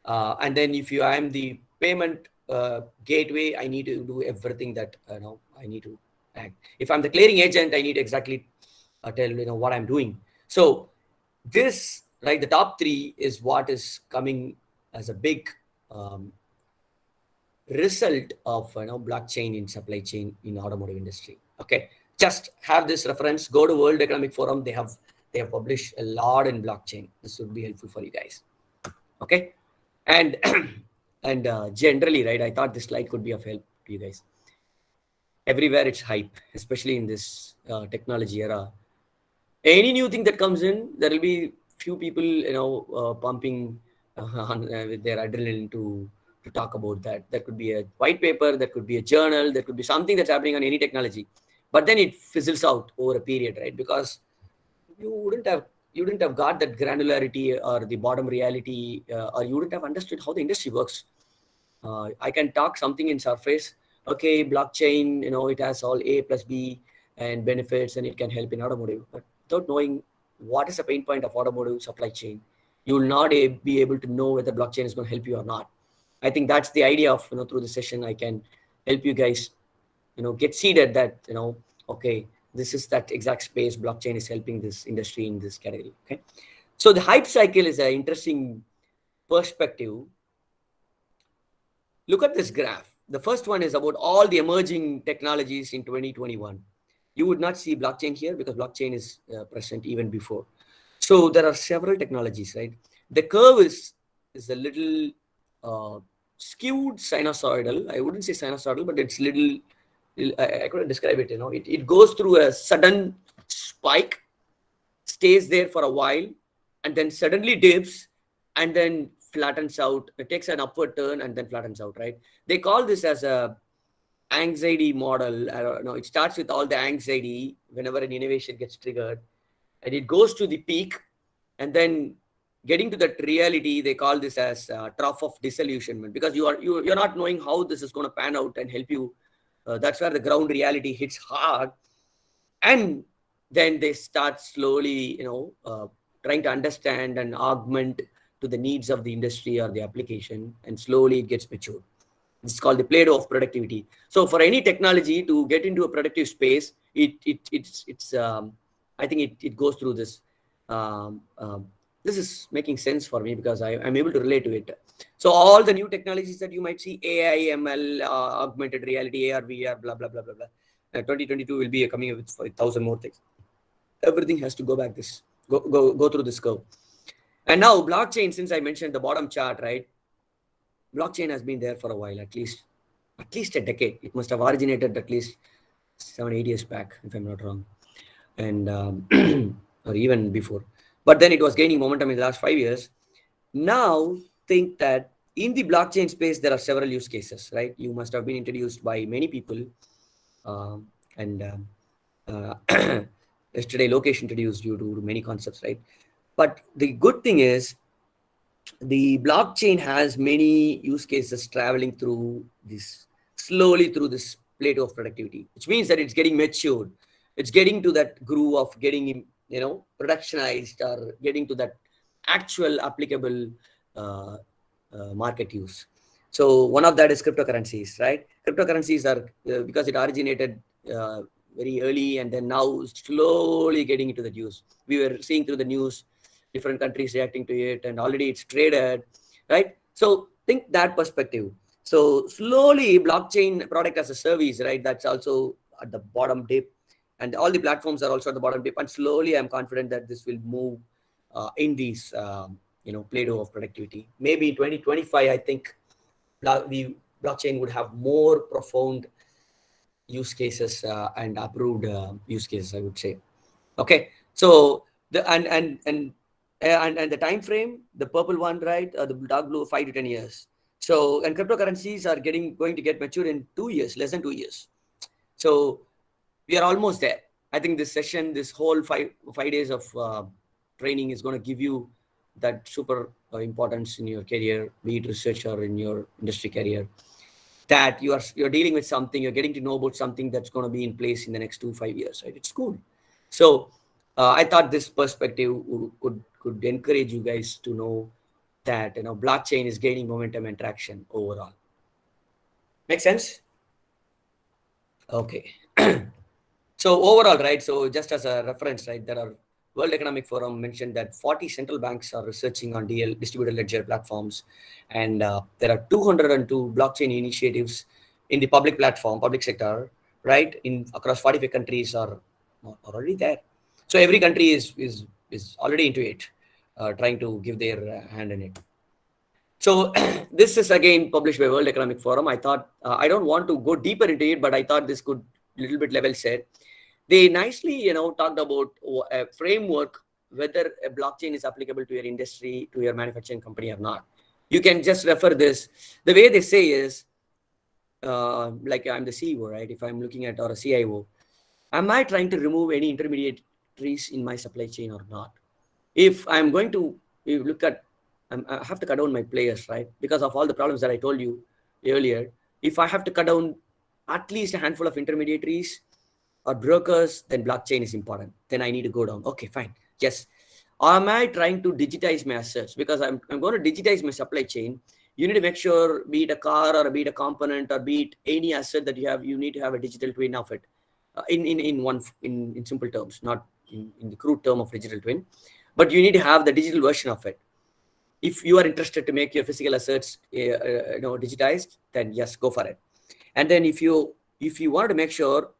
And then if I'm the payment gateway, I need to do everything that I need to act. If I'm the clearing agent, I need to exactly tell what I'm doing. So this, right, the top three is what is coming as a big result of blockchain in supply chain in automotive industry. Okay, just have this reference. Go to World Economic Forum. They have published a lot in blockchain. This would be helpful for you guys. Okay, and and generally, right, I thought this slide could be of help to you guys. Everywhere it's hype, especially in this technology era. Any new thing that comes in, there will be few people pumping with their adrenaline to talk about that. That could be a white paper, that could be a journal, that could be something that's happening on any technology, but then it fizzles out over a period, right? Because you didn't have got that granularity or the bottom reality, or you wouldn't have understood how the industry works. I can talk something in surface. Okay, blockchain, it has all A plus B and benefits, and it can help in automotive. But without knowing what is the pain point of automotive supply chain, you will not be able to know whether blockchain is going to help you or not. I think that's the idea of, through the session, I can help you guys, get seeded that, okay, this is that exact space. Blockchain is helping this industry in this category. Okay. So the hype cycle is an interesting perspective. Look at this graph. The first one is about all the emerging technologies in 2021. You would not see blockchain here because blockchain is present even before. So there are several technologies, right? The curve is a little skewed sinusoidal. I wouldn't say sinusoidal, but it's little, I couldn't describe it. It goes through a sudden spike, stays there for a while, and then suddenly dips, and then flattens out. It takes an upward turn and then flattens out, right? They call this as a anxiety model. I don't know. It starts with all the anxiety whenever an innovation gets triggered, and it goes to the peak, and then getting to that reality, they call this as trough of disillusionment, because you're not knowing how this is going to pan out and help you. That's where the ground reality hits hard, and then they start slowly, trying to understand and augment to the needs of the industry or the application, and slowly it gets matured. It's called the Play-Doh of productivity. So for any technology to get into a productive space, it's I think it goes through this. Um, um, this is making sense for me because I'm able to relate to it. So all the new technologies that you might see, AI, ML, augmented reality, AR, VR, blah blah blah blah blah. 2022 will be coming up with 1,000 more things. Everything has to go through this curve. And now blockchain, since I mentioned the bottom chart, right? Blockchain has been there for a while, at least a decade. It must have originated at least 7 8 years back, if I'm not wrong, and or even before. But then it was gaining momentum in the last 5 years. Now think that in the blockchain space there are several use cases, right? You must have been introduced by many people, and yesterday Lokesh introduced you to many concepts, right? But the good thing is the blockchain has many use cases traveling through this slowly through this plate of productivity, which means that it's getting matured. It's getting to that groove of getting, productionized, or getting to that actual applicable uh, market use. So one of that is cryptocurrencies, right? Cryptocurrencies are because it originated uh, very early, and then now slowly getting into the use. We were seeing through the news different countries reacting to it, and already it's traded, right? So think that perspective. So slowly blockchain product as a service, right? That's also at the bottom dip, and all the platforms are also at the bottom dip. And slowly, I'm confident that this will move in these, Play-Doh of productivity. Maybe 2025, I think the blockchain would have more profound use cases and approved use cases, I would say. Okay, so the and the time frame, the purple one, right? The dark blue, 5 to 10 years. So, and cryptocurrencies are going to get mature in 2 years, less than 2 years. So we are almost there. I think this session, this whole five days of training is going to give you that super importance in your career, be it research or in your industry career, that you're dealing with something, you're getting to know about something that's going to be in place in the next 2 5 years, right? It's cool. So I thought this perspective could encourage you guys to know that blockchain is gaining momentum and traction overall. Make sense? Okay. So overall, right, so just as a reference, right, there are World Economic Forum mentioned that 40 central banks are researching on distributed ledger platforms, and there are 202 blockchain initiatives in the public sector, right, in across 45 countries are already there. So every country is already into it, trying to give their hand in it. So this is again published by World Economic Forum. I thought I don't want to go deeper into it, but I thought this could little bit level set. They nicely, talked about a framework, whether a blockchain is applicable to your industry, to your manufacturing company or not. You can just refer this. The way they say is, like I'm the CEO, right? If I'm looking at, or a CIO, am I trying to remove any intermediaries in my supply chain or not? If I'm going to look at, I have to cut down my players, right? Because of all the problems that I told you earlier. If I have to cut down at least a handful of intermediaries or brokers, then blockchain is important. Then I need to go down. Okay, fine. Yes. Or am I trying to digitize my assets? Because I'm going to digitize my supply chain. You need to make sure, be it a car or be it a component or be it any asset that you have, you need to have a digital twin of it. In simple terms, not in the crude term of digital twin, but you need to have the digital version of it. If you are interested to make your physical assets digitized, then yes, go for it. And then if you want to make sure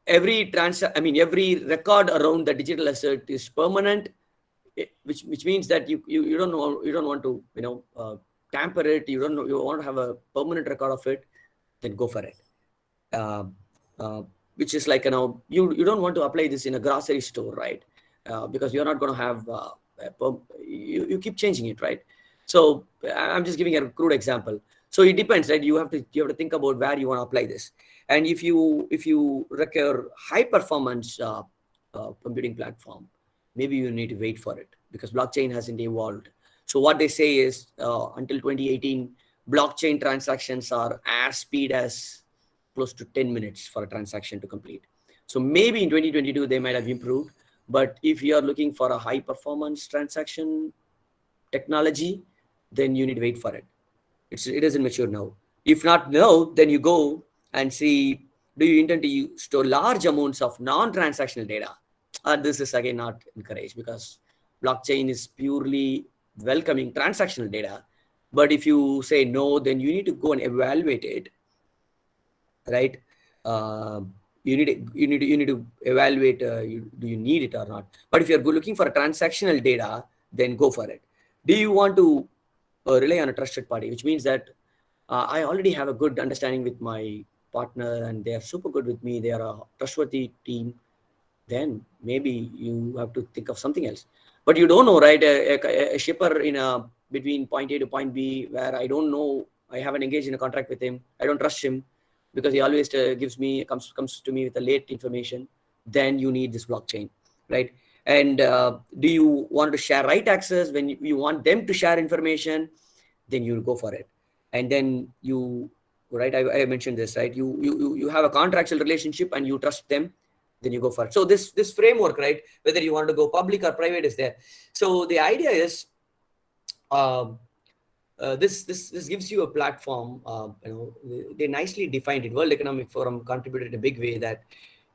every record around the digital asset is permanent, which means that you don't want to tamper it. You want to have a permanent record of it, then go for it. uh, uh, which is like, you don't want to apply this in a grocery store, right? Because you're not going to have you keep changing it, right? So I'm just giving a crude example. So it depends, right? You have to think about where you want to apply this. And if you require high performance computing platform, maybe you need to wait for it. because blockchain hasn't evolved. So what they say is until 2018, blockchain transactions are as speed as close to 10 minutes for a transaction to complete. So maybe in 2022 they might have improved, but if you are looking for a high performance transaction technology, then you need to wait for it. It isn't mature now. If not now, then you go and see, do you intend to store large amounts of non-transactional data? This is again not encouraged, because blockchain is purely welcoming transactional data. But if you say no, then you need to go and evaluate it, right? Uh, you need to evaluate, do you need it or not. But if you're looking for a transactional data, then go for it. Do you want to rely on a trusted party, which means that I already have a good understanding with my partner and they are super good with me, they are a trustworthy team, then maybe you have to think of something else. But you don't know, right? A shipper in a between point A to point B, where I don't know, I haven't engaged in a contract with him, I don't trust him, because he always comes to me with a late information. Then you need this blockchain, right? And do you want to share right access when you want them to share information? Then you go for it. And then you, right, I mentioned this, right? You have a contractual relationship and you trust them, then you go for it. So this framework, right, whether you want to go public or private, is there. So the idea is, um, this gives you a platform. They nicely defined it. World Economic Forum contributed in a big way that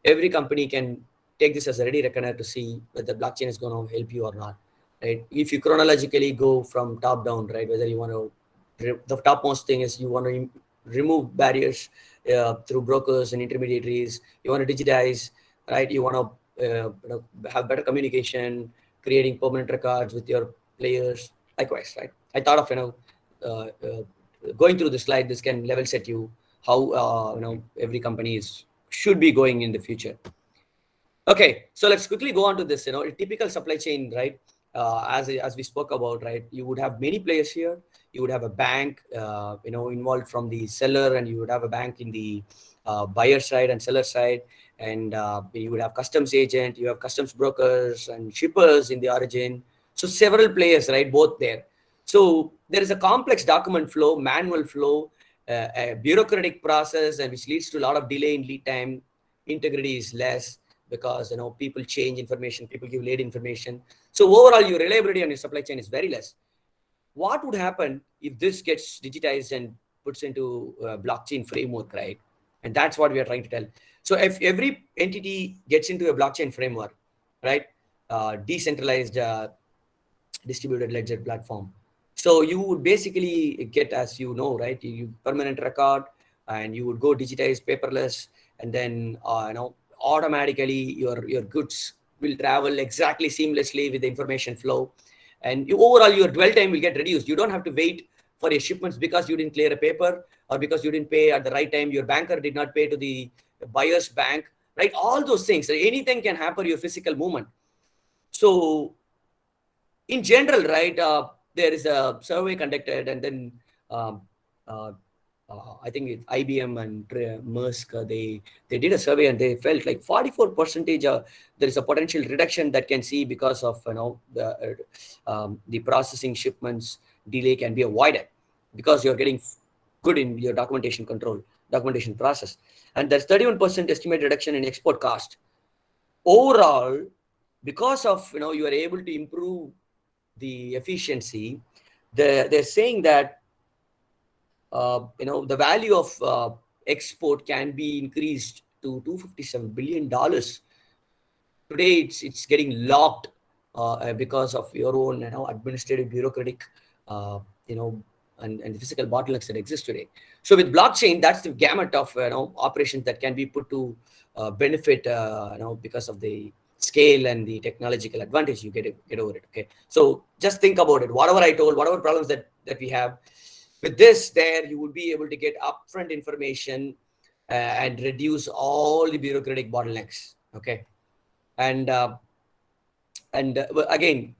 every company can take this as a ready reckoner to see whether blockchain is going to help you or not, right? If you chronologically go from top down, right, whether you want to, the topmost thing is you want to remove barriers through brokers and intermediaries. You want to digitize, right? You want to have better communication, creating permanent records with your players. Likewise, right? I thought of going through the slide. This can level set you how every company should be going in the future. Okay, so let's quickly go on to this. A typical supply chain, right? As we spoke about, right? You would have many players here. You would have a bank, involved from the seller, and you would have a bank in the buyer side and seller side, and you would have customs agent, you have customs brokers and shippers in the origin. So several players, right? Both there. So there is a complex document flow, manual flow, a bureaucratic process, and which leads to a lot of delay in lead time. Integrity is less, because people change information, people give late information. So overall, your reliability on your supply chain is very less. What would happen if this gets digitized and puts into a blockchain framework, right? And that's what we are trying to tell. So if every entity gets into a blockchain framework, right, decentralized distributed ledger platform, so you would basically get, as you know, right, you permanent record, and you would go digitize paperless, and then automatically your goods will travel exactly seamlessly with the information flow, and overall your dwell time will get reduced. You don't have to wait for your shipments because you didn't clear a paper, or because you didn't pay at the right time, your banker did not pay to the buyer's bank, right? All those things, anything can happen, your physical movement. So in general, right, there is a survey conducted, and then um, uh, I think it's IBM and Maersk, they did a survey, and they felt like 44% there is a potential reduction that can see, because of the processing shipments delay can be avoided, because you're getting good in your documentation process. And there's 31% estimated reduction in export cost overall, because of you are able to improve the efficiency. They're saying that the value of export can be increased to $257 billion. Today it's getting locked because of your own administrative bureaucratic uh, you know and the physical bottlenecks that exist today. So with blockchain, that's the gamut of operations that can be put to benefit because of the scale and the technological advantage you get over it. Okay, so just think about it. Whatever I told, whatever problems that we have with this, there you would be able to get upfront information and reduce all the bureaucratic bottlenecks. Okay, and again,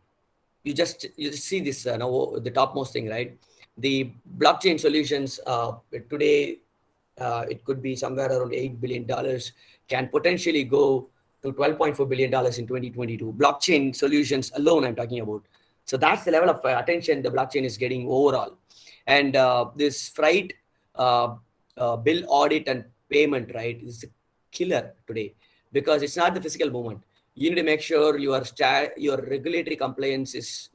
you just see this the topmost thing, right? The blockchain solutions today, it could be somewhere around $8 billion, can potentially go to $12.4 billion in 2022. Blockchain solutions alone, I'm talking about. So that's the level of attention the blockchain is getting overall. And this freight uh, bill audit and payment, right, is a killer today, because it's not the physical movement. You need to make sure your regulatory compliance is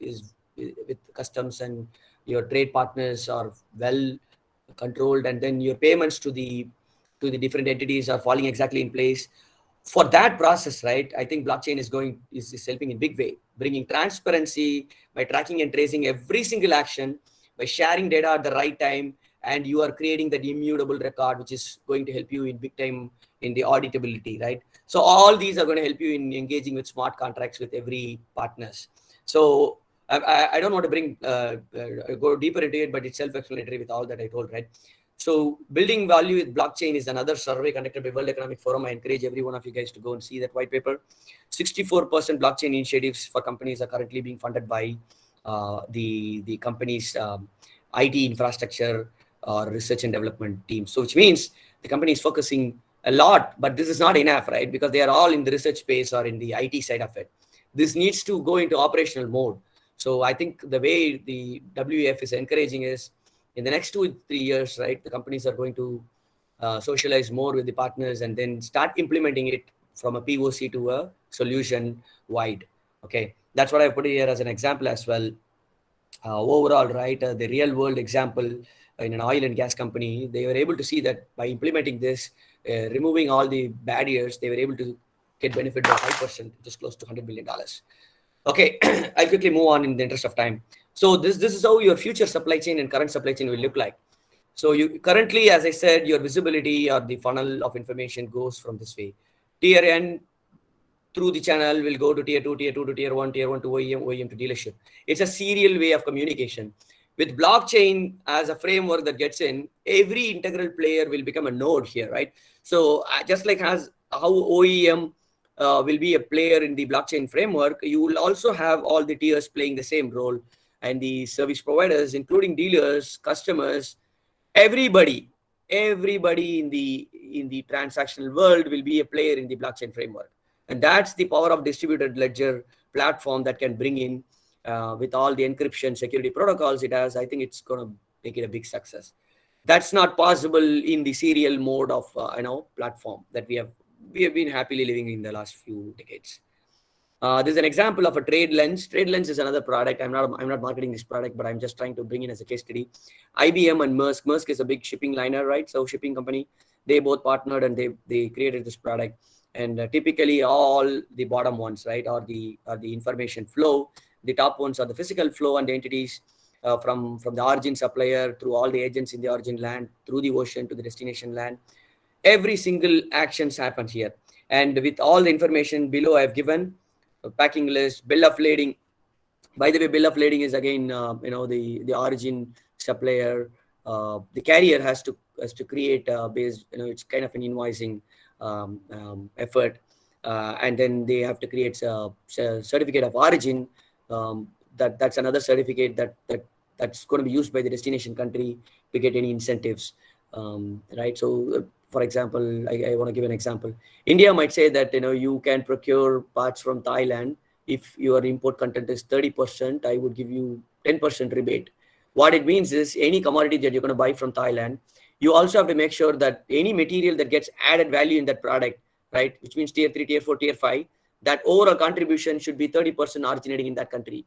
with customs, and your trade partners are well controlled, and then your payments to the different entities are falling exactly in place. For that process, right, I think blockchain is helping in big way, bringing transparency by tracking and tracing every single action, by sharing data at the right time, and you are creating that immutable record, which is going to help you in big time in the auditability, right? So all these are going to help you in engaging with smart contracts with every partners. So I don't want to go deeper into it, but it's self-explanatory with all that I told, right? So building value with blockchain is another survey conducted by World Economic Forum. I encourage every one of you guys to go and see that white paper. 64% blockchain initiatives for companies are currently being funded by the company's IT infrastructure or research and development team. So which means the company is focusing a lot, but this is not enough, right? Because they are all in the research space or in the IT side of it. This needs to go into operational mode. So I think the way the WEF is encouraging is, in the next 2 3 years, right, the companies are going to socialize more with the partners and then start implementing it from a POC to a solution wide. Okay, that's what I put here as an example as well. Overall, right, the real world example in an oil and gas company, they were able to see that by implementing this, removing all the barriers, they were able to get benefit by 5%, which is close to $100 billion. Okay, I'll quickly move on in the interest of time. So this is how your future supply chain and current supply chain will look like. So you currently, as I said, your visibility or the funnel of information goes from this way. Tier N through the channel will go to tier 2 to tier 1 to OEM to dealership. It's a serial way of communication. With blockchain as a framework that gets in, every integral player will become a node here, right? So just like as how OEM will be a player in the blockchain framework, you will also have all the tiers playing the same role, and the service providers, including dealers, customers, everybody, everybody in the transactional world will be a player in the blockchain framework. And that's the power of distributed ledger platform that can bring in with all the encryption security protocols it has. I think it's going to make it a big success. That's not possible in the serial mode of platform that we have been happily living in the last few decades. There's an example of a trade lens. Trade lens is another product. I'm not marketing this product, but I'm just trying to bring in as a case study. IBM and Maersk. Maersk is a big shipping liner, right? So shipping company. They both partnered and they created this product. And typically all the bottom ones, right, are the information flow. The top ones are the physical flow and the entities from the origin supplier through all the agents in the origin land, through the ocean to the destination land. Every single actions happens here. And with all the information below I've given, packing list, bill of lading. By the way, bill of lading is again the origin supplier. The carrier has to create based, it's kind of an invoicing effort, and then they have to create a certificate of origin. That's another certificate that's going to be used by the destination country to get any incentives, right? So for example, I want to give an example. India might say that you can procure parts from Thailand. If your import content is 30%, I would give you 10% rebate. What it means is, any commodity that you're going to buy from Thailand, you also have to make sure that any material that gets added value in that product, right, which means tier 3, tier 4, tier 5, that overall contribution should be 30% originating in that country.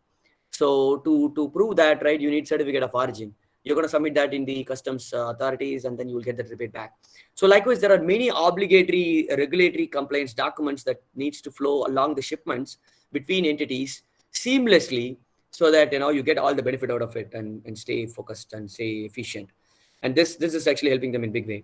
So to prove that, right, you need certificate of origin. You're going to submit that in the customs authorities, and then you will get that rebate back. So likewise, there are many obligatory regulatory compliance documents that needs to flow along the shipments between entities seamlessly, so that you get all the benefit out of it, and stay focused and stay efficient. And this is actually helping them in big way.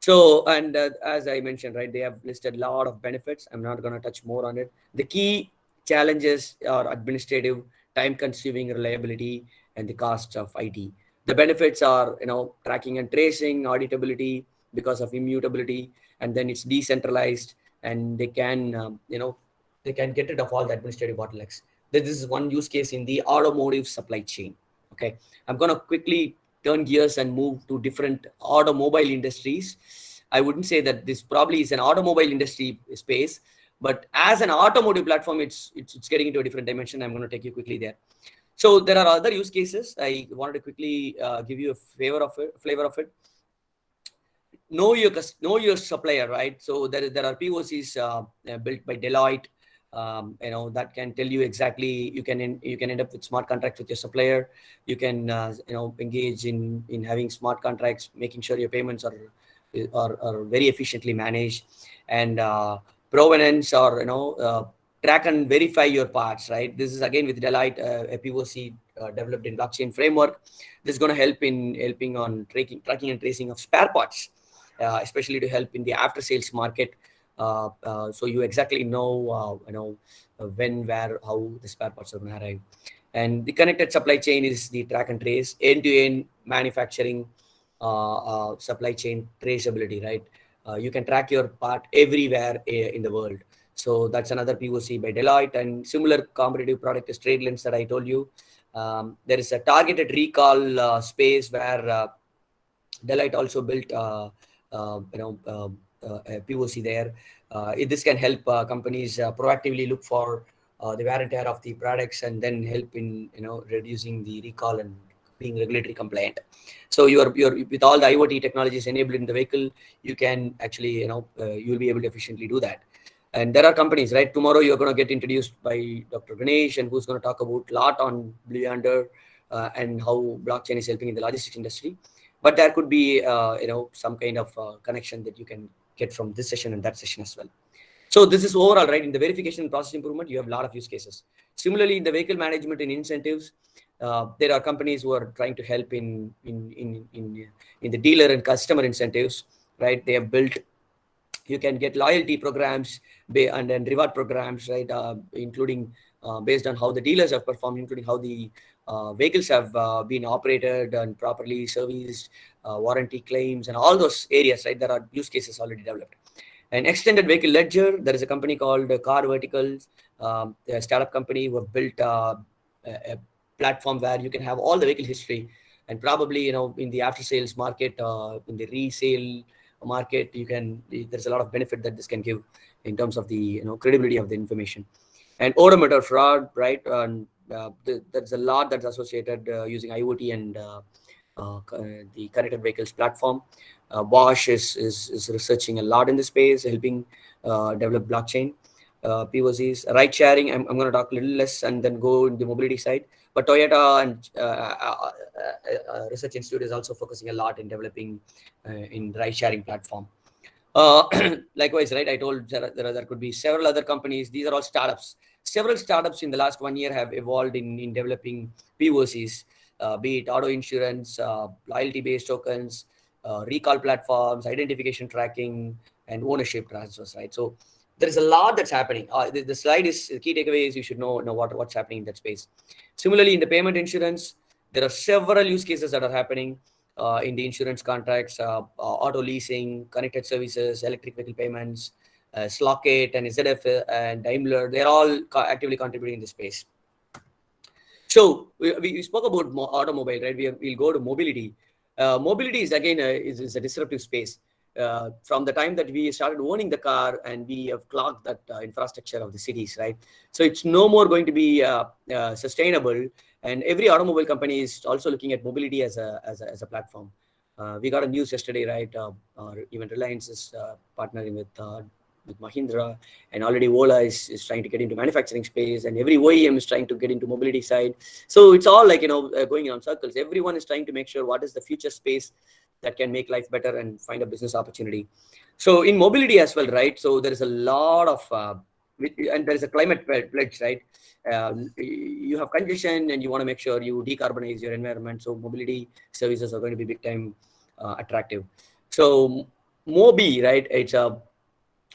So, and as I mentioned, right, they have listed a lot of benefits. I'm not going to touch more on it. The key challenges are administrative, time consuming, reliability, and the cost of IT. The benefits are tracking and tracing, auditability because of immutability, and then it's decentralized, and they can get rid of all the administrative bottlenecks. This is one use case in the automotive supply chain. Okay, I'm going to quickly turn gears and move to different automobile industries. I wouldn't say that this probably is an automobile industry space, But as an automotive platform, it's getting into a different dimension. I'm going to take you quickly there. So there are other use cases. I wanted to quickly give you a flavor of it. Know your supplier, right? So there are POCs built by Deloitte, that can tell you exactly. You can end up with smart contracts with your supplier. You can engage in having smart contracts, making sure your payments are very efficiently managed. And provenance, or track and verify your parts, right? This is again with Deloitte, a POC developed in blockchain framework. This is going to help in helping on tracking and tracing of spare parts, especially to help in the after sales market. So you exactly know, when, where, how the spare parts are going to arrive. And the connected supply chain is the track and trace, end-to-end manufacturing, supply chain traceability, right? You can track your part everywhere in the world. So that's another POC by Deloitte. And similar competitive product is TradeLens that I told you. There is a targeted recall space where Deloitte also built a POC there. This can help companies proactively look for the wear and tear of the products, and then help in reducing the recall and being regulatory compliant. So you're with all the IoT technologies enabled in the vehicle, you can actually you'll be able to efficiently do that. And there are companies, right? Tomorrow you're going to get introduced by Dr. Ganesh, and who's going to talk about a lot on Blue Yonder and how blockchain is helping in the logistics industry. But there could be some kind of connection that you can get from this session and that session as well. So this is overall, right? In the verification and process improvement, you have a lot of use cases. Similarly, in the vehicle management and incentives, there are companies who are trying to help in the dealer and customer incentives, right? They have built, you can get loyalty programs and then reward programs, right? Including based on how the dealers have performed, including how the vehicles have been operated and properly serviced, warranty claims, and all those areas, right? There are use cases already developed. An extended vehicle ledger, there is a company called Car Verticals, a startup company who have built a platform where you can have all the vehicle history, and probably in the after sales market, in the resale market, there's a lot of benefit that this can give in terms of the credibility of the information. And odometer fraud, right? And there's a lot that's associated using IoT and the connected vehicles platform. Bosch is researching a lot in this space, helping develop blockchain POCs. Ride sharing, I'm going to talk a little less and then go in the mobility side. But Toyota and Research Institute is also focusing a lot in developing in ride sharing platform. Likewise, right? I told there could be several other companies. These are all startups. Several startups in the last 1 year have evolved in developing POCs, be it auto insurance, loyalty-based tokens, recall platforms, identification tracking, and ownership transfers, right? So there is a lot that's happening. The slide is, the key takeaway is you should know what's happening in that space. Similarly, in the payment insurance, there are several use cases that are happening in the insurance contracts, auto leasing, connected services, electric vehicle payments, Slockit and ZF and Daimler. They're all actively contributing in this space. So we spoke about automobile, right? We'll go to mobility. Mobility is again is a disruptive space. From the time that we started owning the car, and we have clogged that infrastructure of the cities, right? So it's no more going to be sustainable. And every automobile company is also looking at mobility as a platform. We got a news yesterday, right? Even Reliance is partnering with Mahindra, and already Ola is trying to get into manufacturing space, and every OEM is trying to get into mobility side. So it's all like going in circles. Everyone is trying to make sure what is the future space that can make life better and find a business opportunity. So in mobility as well, right? So there is a lot of and there is a climate pledge, right? You have congestion, and you want to make sure you decarbonize your environment. So mobility services are going to be big time attractive. So Mobi, right? It's a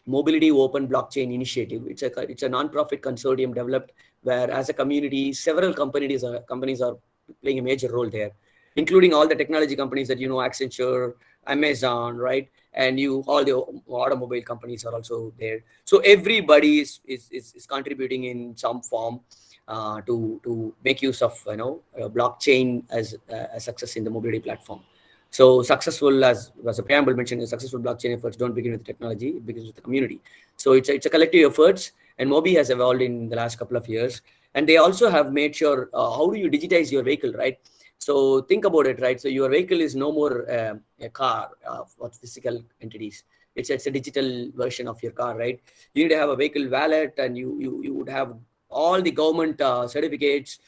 mobility open blockchain initiative. It's a non-profit consortium developed where, as a community, several companies are playing a major role there, including all the technology companies that Accenture, Amazon, right? And all the automobile companies are also there. So everybody is contributing in some form to make use of blockchain as a success in the mobility platform. So successful, as a preamble mentioned, successful blockchain efforts don't begin with technology; it begins with the community. So it's a collective efforts, and Mobi has evolved in the last couple of years, and they also have made sure how do you digitize your vehicle, right? So think about it, right? So your vehicle is no more a car for physical entities. It's a digital version of your car, right? You need to have a vehicle wallet, and you would have all the government certificates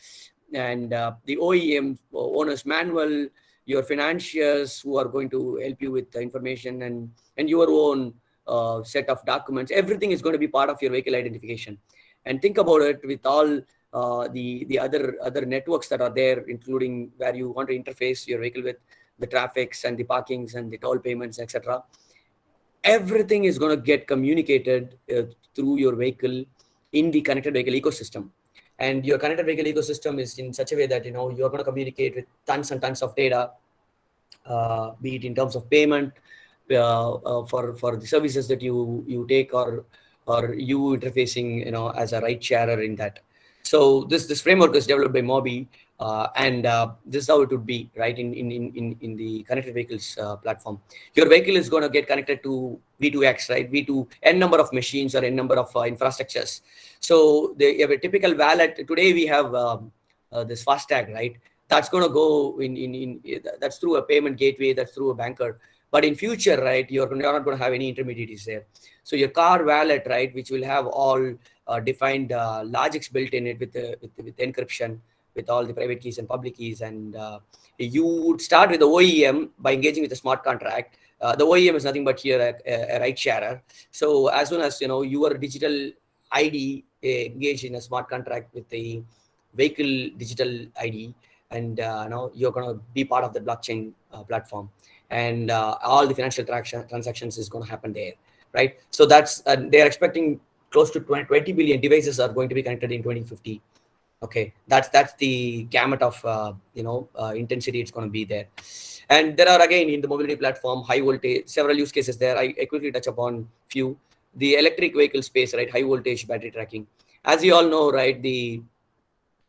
and the OEM owner's manual, your financiers who are going to help you with the information, and your own set of documents. Everything is going to be part of your vehicle identification. And think about it with all the other networks that are there, including where you want to interface your vehicle with the traffics and the parkings and the toll payments, etc. Everything is going to get communicated through your vehicle in the connected vehicle ecosystem. And your connected vehicle ecosystem is in such a way that you're going to communicate with tons and tons of data, be it in terms of payment for the services that you take, or you interfacing as a ride sharer in that. So this framework is developed by Mobi, and this is how it would be, right, in the connected vehicles platform. Your vehicle is going to get connected to V2X, right, V2 n number of machines or n number of infrastructures. So they have a typical wallet. Today we have this fast tag, right? That's going to go in that's through a payment gateway, that's through a banker. But in future, right, you're not going to have any intermediaries there. So your car wallet, right, which will have all defined logics built in it with encryption, with all the private keys and public keys. And you would start with the OEM by engaging with a smart contract. The OEM is nothing but here a ride sharer. So as soon as your digital ID engaged in a smart contract with the vehicle digital ID, and you're going to be part of the blockchain platform, and all the financial transactions is going to happen there, right? So that's they're expecting close to 20 billion devices are going to be connected in 2050. Okay, that's the gamut of intensity it's going to be there. And there are, again, in the mobility platform, high voltage, several use cases there. I quickly touch upon few. The electric vehicle space, right? High voltage battery tracking, as you all know, right?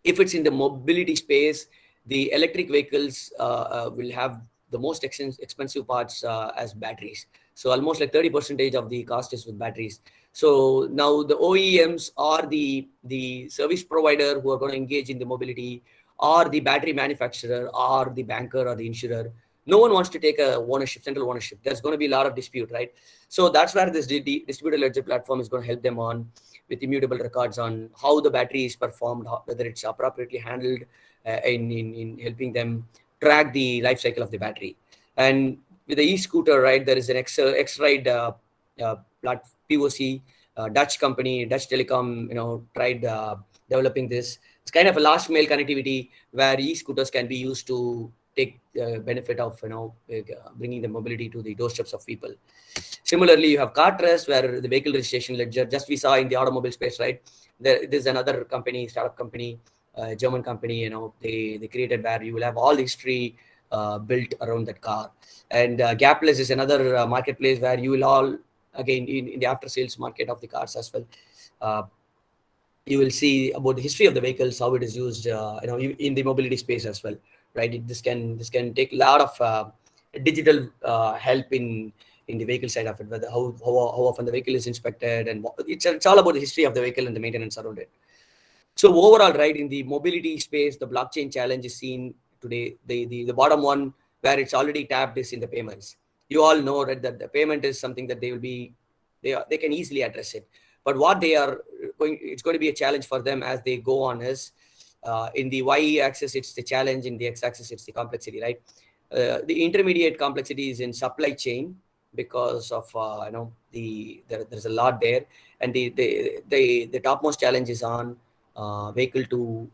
If it's in the mobility space, the electric vehicles will have the most expensive parts as batteries. So almost like 30% of the cost is with batteries. So now the OEMs or the service provider who are going to engage in the mobility, or the battery manufacturer, or the banker, or the insurer, no one wants to take a ownership, central ownership. There's going to be a lot of dispute, right? So that's where this distributed ledger platform is going to help them on, with immutable records on how the battery is performed, whether it's appropriately handled, in helping them track the life cycle of the battery. And with the e-scooter, right, there is an X-Ride POC, Dutch company, Dutch Telecom, tried developing this. It's kind of a last mile connectivity where e-scooters can be used to take benefit of bringing the mobility to the doorsteps of people. Similarly, you have car trust, where the vehicle registration ledger, just we saw in the automobile space, right? There's another company, startup company, German company, they created, where you will have all the history built around that car. And Gapless is another marketplace where you will all, again, in the after sales market of the cars as well. You will see about the history of the vehicles, how it is used, in the mobility space as well, right? This can take a lot of digital help in the vehicle side of it, whether how often the vehicle is inspected, and it's all about the history of the vehicle and the maintenance around it. So overall, right, in the mobility space, the blockchain challenge is seen today. The bottom one, where it's already tapped, is in the payments. You all know, right, that the payment is something that they can easily address it. But what it's going to be a challenge for them as they go on is, in the y-axis it's the challenge, in the x-axis it's the complexity, right? The intermediate complexity is in supply chain, because of there's a lot there, and the topmost challenge is on vehicle to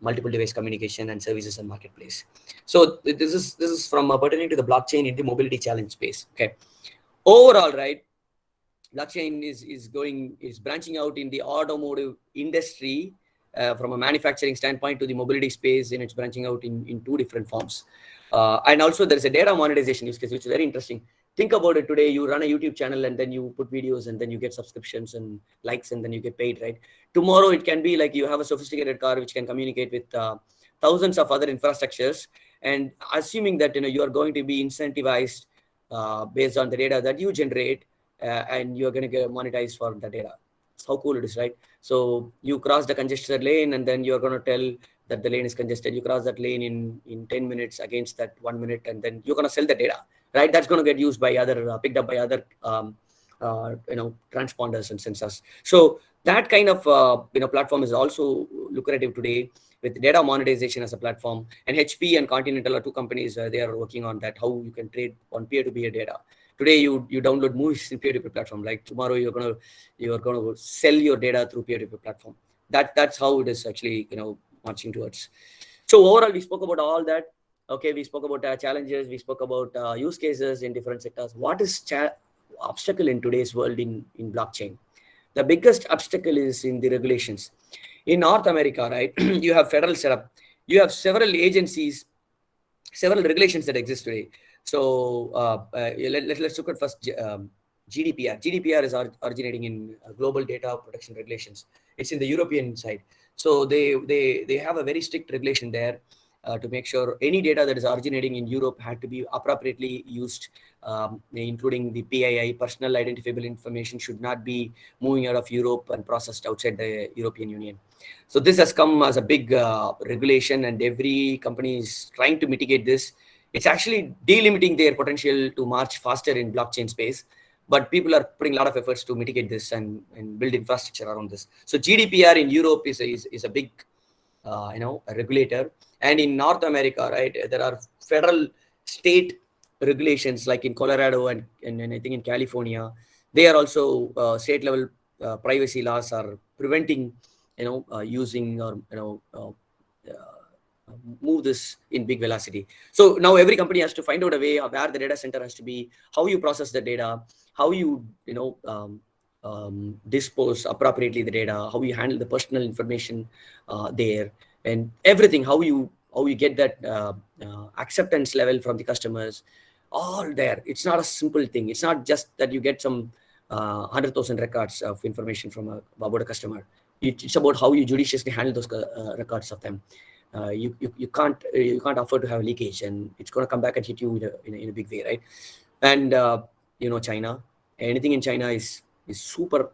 multiple device communication and services and marketplace. So this is from pertaining to the blockchain in the mobility challenge space. Okay, overall, right, blockchain is branching out in the automotive industry, from a manufacturing standpoint, to the mobility space, and it's branching out in two different forms. And also there is a data monetization use case, which is very interesting. Think about it. Today you run a YouTube channel, and then you put videos, and then you get subscriptions and likes, and then you get paid, right? Tomorrow it can be like you have a sophisticated car which can communicate with thousands of other infrastructures, and assuming that you are going to be incentivized based on the data that you generate, and you're going to get monetized for the data. That's how cool it is, right? So you cross the congested lane, and then you're going to tell that the lane is congested. You cross that lane in 10 minutes against that 1 minute, and then you're going to sell the data, right? That's going to get used by other, picked up by other transponders and sensors. So that kind of platform is also lucrative today, with data monetization as a platform. And HP and Continental are two companies, they are working on that, how you can trade on peer-to-peer data. Today you download movies in peer-to-peer platform, like tomorrow you're gonna sell your data through peer-to-peer platform. That's how it is actually marching towards. So overall, we spoke about all that. Okay, we spoke about challenges, we spoke about use cases in different sectors. What is obstacle in today's world in blockchain? The biggest obstacle is in the regulations. In North America, right, you have federal setup, you have several agencies, several regulations that exist today. So let's look at first GDPR. GDPR is originating in global data protection regulations. It's in the European side. So they have a very strict regulation there to make sure any data that is originating in Europe had to be appropriately used, including the PII, personal identifiable information, should not be moving out of Europe and processed outside the European Union. So this has come as a big regulation, and every company is trying to mitigate this. It's actually delimiting their potential to march faster in blockchain space, but people are putting a lot of efforts to mitigate this and build infrastructure around this. So GDPR in Europe is a big a regulator, and in North America, right, there are federal, state regulations like in Colorado and I think in California. They are also state level privacy laws are preventing using or move this in big velocity. So now every company has to find out a way of where the data center has to be, how you process the data, how you dispose appropriately the data, how you handle the personal information there, and everything, how you get that acceptance level from the customers, all there. It's not a simple thing. It's not just that you get some 100,000 records of information from about a customer. It's about how you judiciously handle those records of them. You can't afford to have leakage, and it's going to come back and hit you in a big way, right? And China, anything in China is super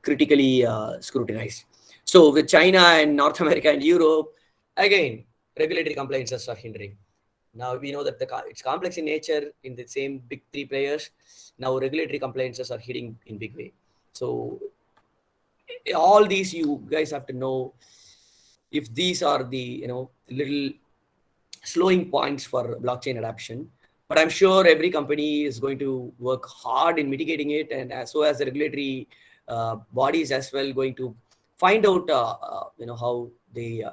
critically scrutinized. So with China and North America and Europe, again, regulatory compliances are hindering. Now we know that it's complex in nature in the same big three players. Now regulatory compliances are hitting in big way. So all these, you guys have to know if these are the little slowing points for blockchain adoption. But I'm sure every company is going to work hard in mitigating it, and so as the regulatory bodies as well going to find out how they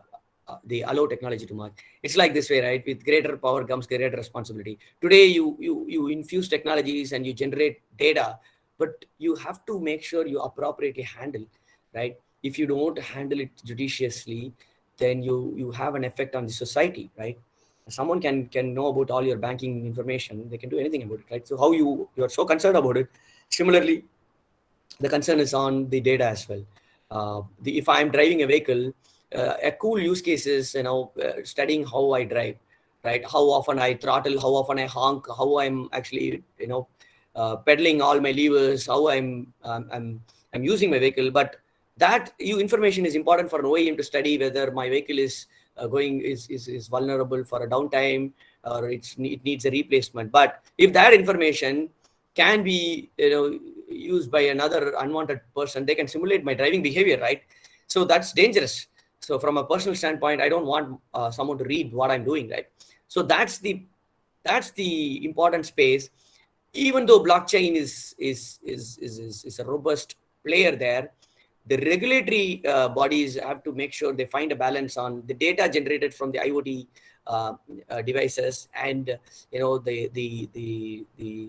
allow technology to march. It's like this way, right? With greater power comes greater responsibility. Today you infuse technologies and you generate data, but you have to make sure you appropriately handle, right? If you don't handle it judiciously, then you have an effect on the society, right? Someone can know about all your banking information. They can do anything about it, right? So how you are so concerned about it. Similarly, the concern is on the data as well. If I'm driving a vehicle, a cool use case is studying how I drive, right? How often I throttle, how often I honk, how I'm actually pedaling all my levers, how I'm using my vehicle. But that information is important for an OEM to study whether my vehicle is vulnerable for a downtime, or it needs a replacement. But if that information can be used by another unwanted person, they can simulate my driving behavior, right? So that's dangerous. So from a personal standpoint, I don't want someone to read what I'm doing, right? So that's the important space. Even though blockchain is a robust player there, the regulatory bodies have to make sure they find a balance on the data generated from the IoT devices and the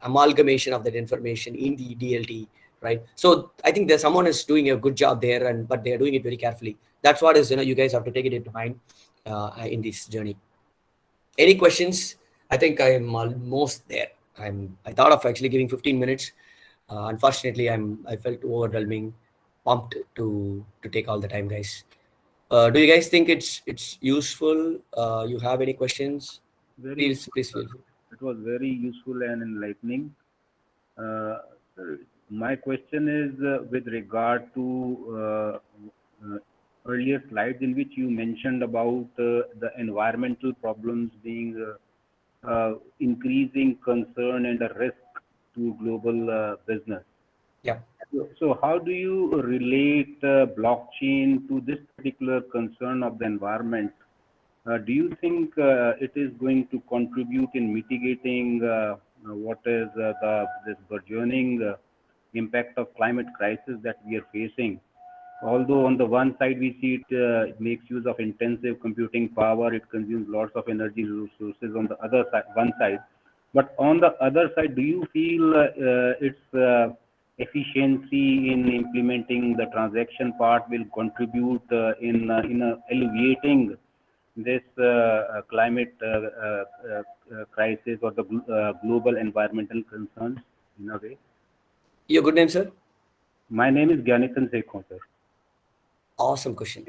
amalgamation of that information in the DLT, right? So I think there's someone is doing a good job there, but they are doing it very carefully. That's what is you guys have to take it into mind in this journey. Any questions? I think I'm almost there. I thought of actually giving 15 minutes. Unfortunately, I felt overwhelming, pumped to take all the time, guys. Do you guys think it's useful? You have any questions? Very Please, useful, please sir. feel free. It was very useful and enlightening. Sir, my question is with regard to earlier slides in which you mentioned about the environmental problems being increasing concern and a risk to global business. Yeah. So how do you relate blockchain to this particular concern of the environment? Do you think it is going to contribute in mitigating what is this burgeoning impact of climate crisis that we are facing? Although on the one side we see it makes use of intensive computing power, it consumes lots of energy resources on the other side, one side. But on the other side, do you feel its efficiency in implementing the transaction part will contribute in alleviating this climate crisis or the global environmental concerns in a way? Your good name, sir? My name is Gyanithan Sekhon, sir. Awesome question.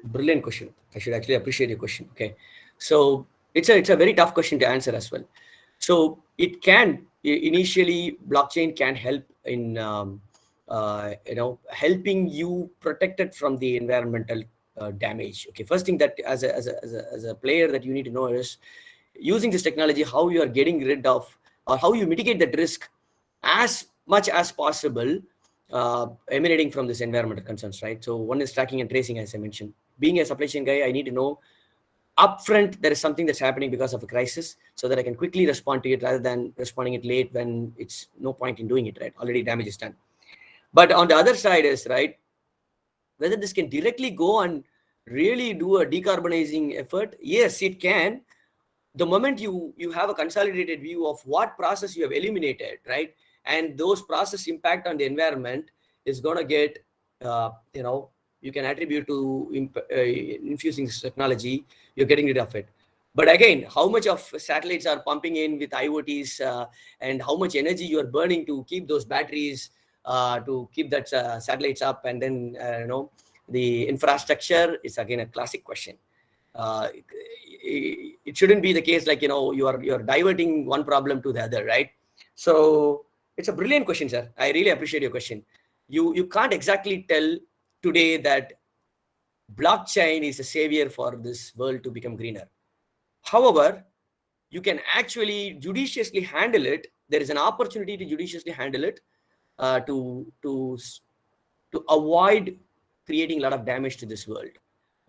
Brilliant question. I should actually appreciate your question. Okay. So it's a very tough question to answer as well. So it can initially blockchain can help in helping you protect it from the environmental damage. Okay. First thing that as a player that you need to know is using this technology, how you are getting rid of or how you mitigate that risk as much as possible, emanating from this environmental concerns, right? So one is tracking and tracing, as I mentioned. Being a supply chain guy, I need to know upfront there is something that's happening because of a crisis, so that I can quickly respond to it rather than responding it late when it's no point in doing it, right? Already damage is done. But on the other side is, right, whether this can directly go and really do a decarbonizing effort. Yes, it can, the moment you have a consolidated view of what process you have eliminated, right, and those process impact on the environment is going to get you can attribute to infusing this technology, you're getting rid of it. But again, how much of satellites are pumping in with IoTs, and how much energy you are burning to keep those batteries, to keep that satellites up, and then the infrastructure is again a classic question. It shouldn't be the case, like you're diverting one problem to the other, right? So it's a brilliant question, sir. I really appreciate your question. You can't exactly tell today that blockchain is a savior for this world to become greener. However, you can actually judiciously handle it. There is an opportunity to judiciously handle it, to avoid creating a lot of damage to this world,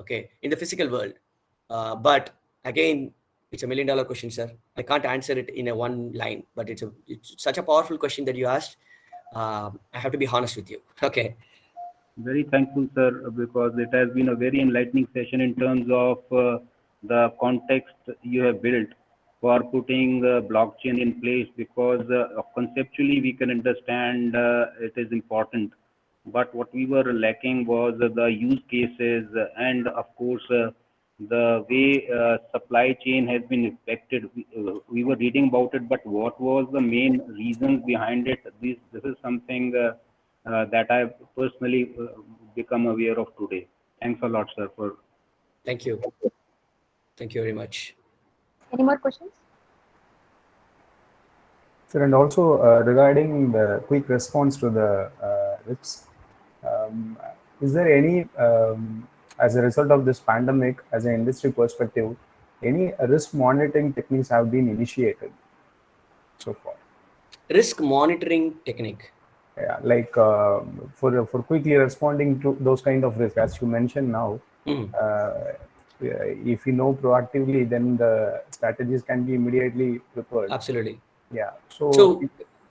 okay, in the physical world. But again, it's $1 million question, sir. I can't answer it in a one line, but it's such a powerful question that you asked. I have to be honest with you. Okay. Very thankful, sir, because it has been a very enlightening session in terms of the context you have built for putting blockchain in place. Because conceptually we can understand it is important, but what we were lacking was the use cases and, of course, the way supply chain has been affected. We were reading about it, but what was the main reasons behind it? This is something that I've personally become aware of today. Thanks a lot, sir, for. Thank you. Thank you very much. Any more questions? Sir, and also regarding the quick response to the risks, is there any, as a result of this pandemic, as an industry perspective, any risk monitoring techniques have been initiated so far? Risk monitoring technique. Yeah, like for quickly responding to those kind of risks, as you mentioned now, if you know proactively, then the strategies can be immediately prepared. Absolutely. Yeah. So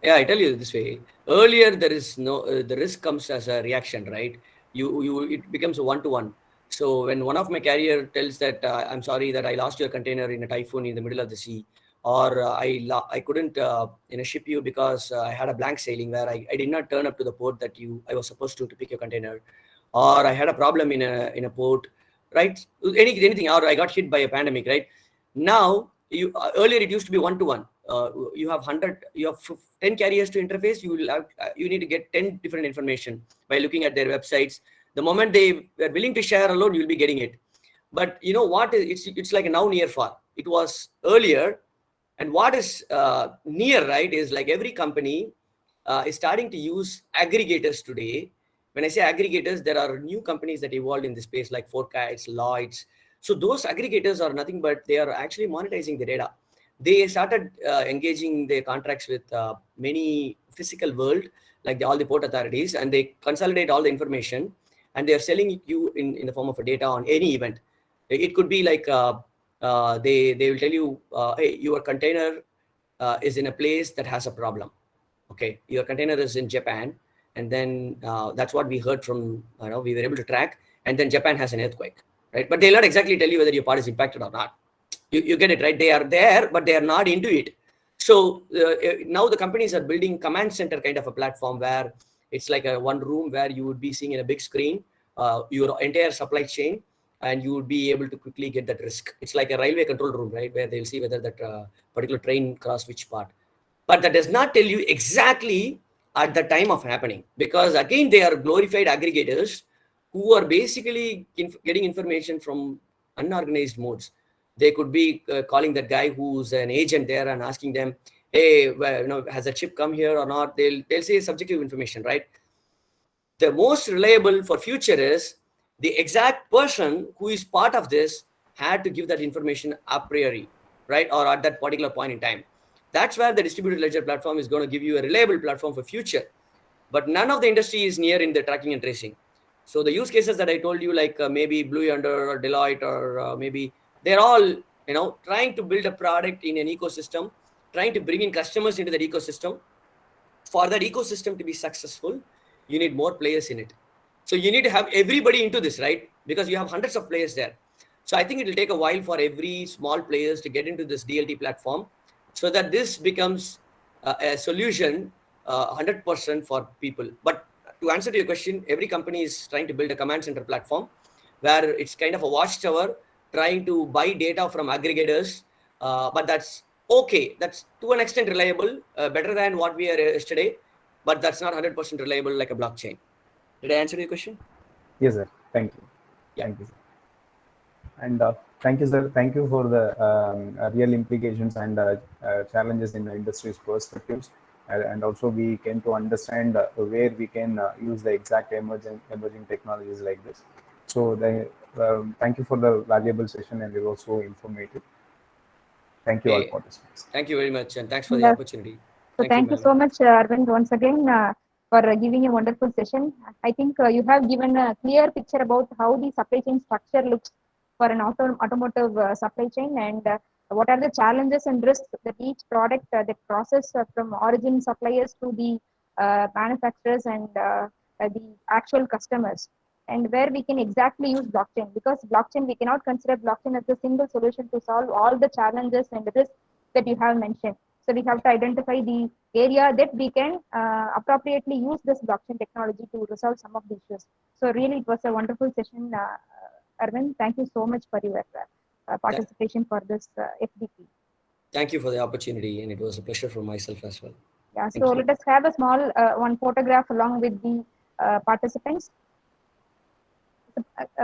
yeah, I tell you this way. Earlier, there is no the risk comes as a reaction, right? It becomes a one-to-one. So when one of my carrier tells that I'm sorry that I lost your container in a typhoon in the middle of the sea, or I couldn't ship you because I had a blank sailing where I did not turn up to the port that I was supposed to pick your container, or I had a problem in a port, right? Anything, or I got hit by a pandemic, right? Now earlier it used to be one-to-one. You have 100, you have 10 carriers to interface. You need to get 10 different information by looking at their websites. The moment they were willing to share alone, you'll be getting it. But you know what? It's like a now near far. It was earlier, and what is near, right, is like every company is starting to use aggregators today. When I say aggregators, there are new companies that evolved in this space like Fourkites, Lloyds. So those aggregators are nothing but they are actually monetizing the data. They started engaging their contracts with many physical world, like all the port authorities, and they consolidate all the information, and they are selling you in the form of a data on any event. It could be like they will tell you, hey, your container is in a place that has a problem. Okay, your container is in Japan, and then that's what we heard from, we were able to track, and then Japan has an earthquake, right? But they'll not exactly tell you whether your part is impacted or not. You get it, right? They are there, but they are not into it. So now the companies are building command center kind of a platform where it's like a one room where you would be seeing in a big screen your entire supply chain, and you would be able to quickly get that risk. It's like a railway control room, right, where they'll see whether that particular train crossed which part. But that does not tell you exactly at the time of happening, because again they are glorified aggregators who are basically getting information from unorganized modes. They could be calling that guy who's an agent there and asking them, hey, well, has a chip come here or not? They'll say subjective information, right? The most reliable for future is the exact person who is part of this had to give that information a priori, right, or at that particular point in time. That's where the distributed ledger platform is going to give you a reliable platform for future. But none of the industry is near in the tracking and tracing. So the use cases that I told you, like maybe Blue Yonder or Deloitte, or maybe they're all trying to build a product in an ecosystem, trying to bring in customers into that ecosystem. For that ecosystem to be successful, you need more players in it. So you need to have everybody into this, right? Because you have hundreds of players there. So I think it will take a while for every small players to get into this DLT platform, so that this becomes a solution 100% for people. But to answer to your question, every company is trying to build a command center platform where it's kind of a watchtower, trying to buy data from aggregators. But that's okay. That's to an extent reliable, better than what we are yesterday, but that's not 100% reliable like a blockchain. Did I answer your question? Yes, sir. Thank you. Yeah. Thank you, sir. And thank you, sir. Thank you for the real implications and challenges in the industry's perspectives. And also, we came to understand where we can use the exact emerging technologies like this. So, thank you for the valuable session, and it was so informative. Thank you, all Hey, participants. thank you very much, and thanks for the Yes. opportunity. So Thank you, thank you so Melvin. much, Arvind, once again for giving a wonderful session. I think you have given a clear picture about how the supply chain structure looks for an automotive supply chain, and what are the challenges and risks that each product that process from origin suppliers to the manufacturers and the actual customers, and where we can exactly use blockchain, because blockchain, we cannot consider blockchain as a single solution to solve all the challenges and risks that you have mentioned. So we have to identify the area that we can appropriately use this blockchain technology to resolve some of the issues. So really, it was a wonderful session, Arvind. Thank you so much for your participation for this FDP. Thank you for the opportunity, and it was a pleasure for myself as well. Yeah. Thank So you. let us have a small one photograph along with the participants.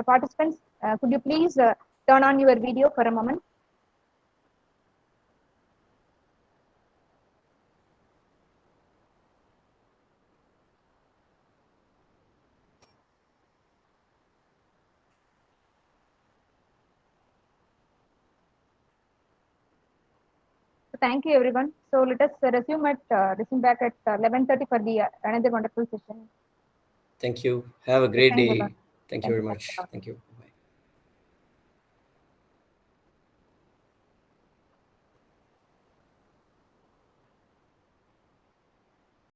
Participants, could you please turn on your video for a moment? Thank you, everyone. So let us resume back at 11:30 for the another wonderful session. Thank you. Have a great Thank you, everyone. day. Thank you Thank very you. much. Thank you.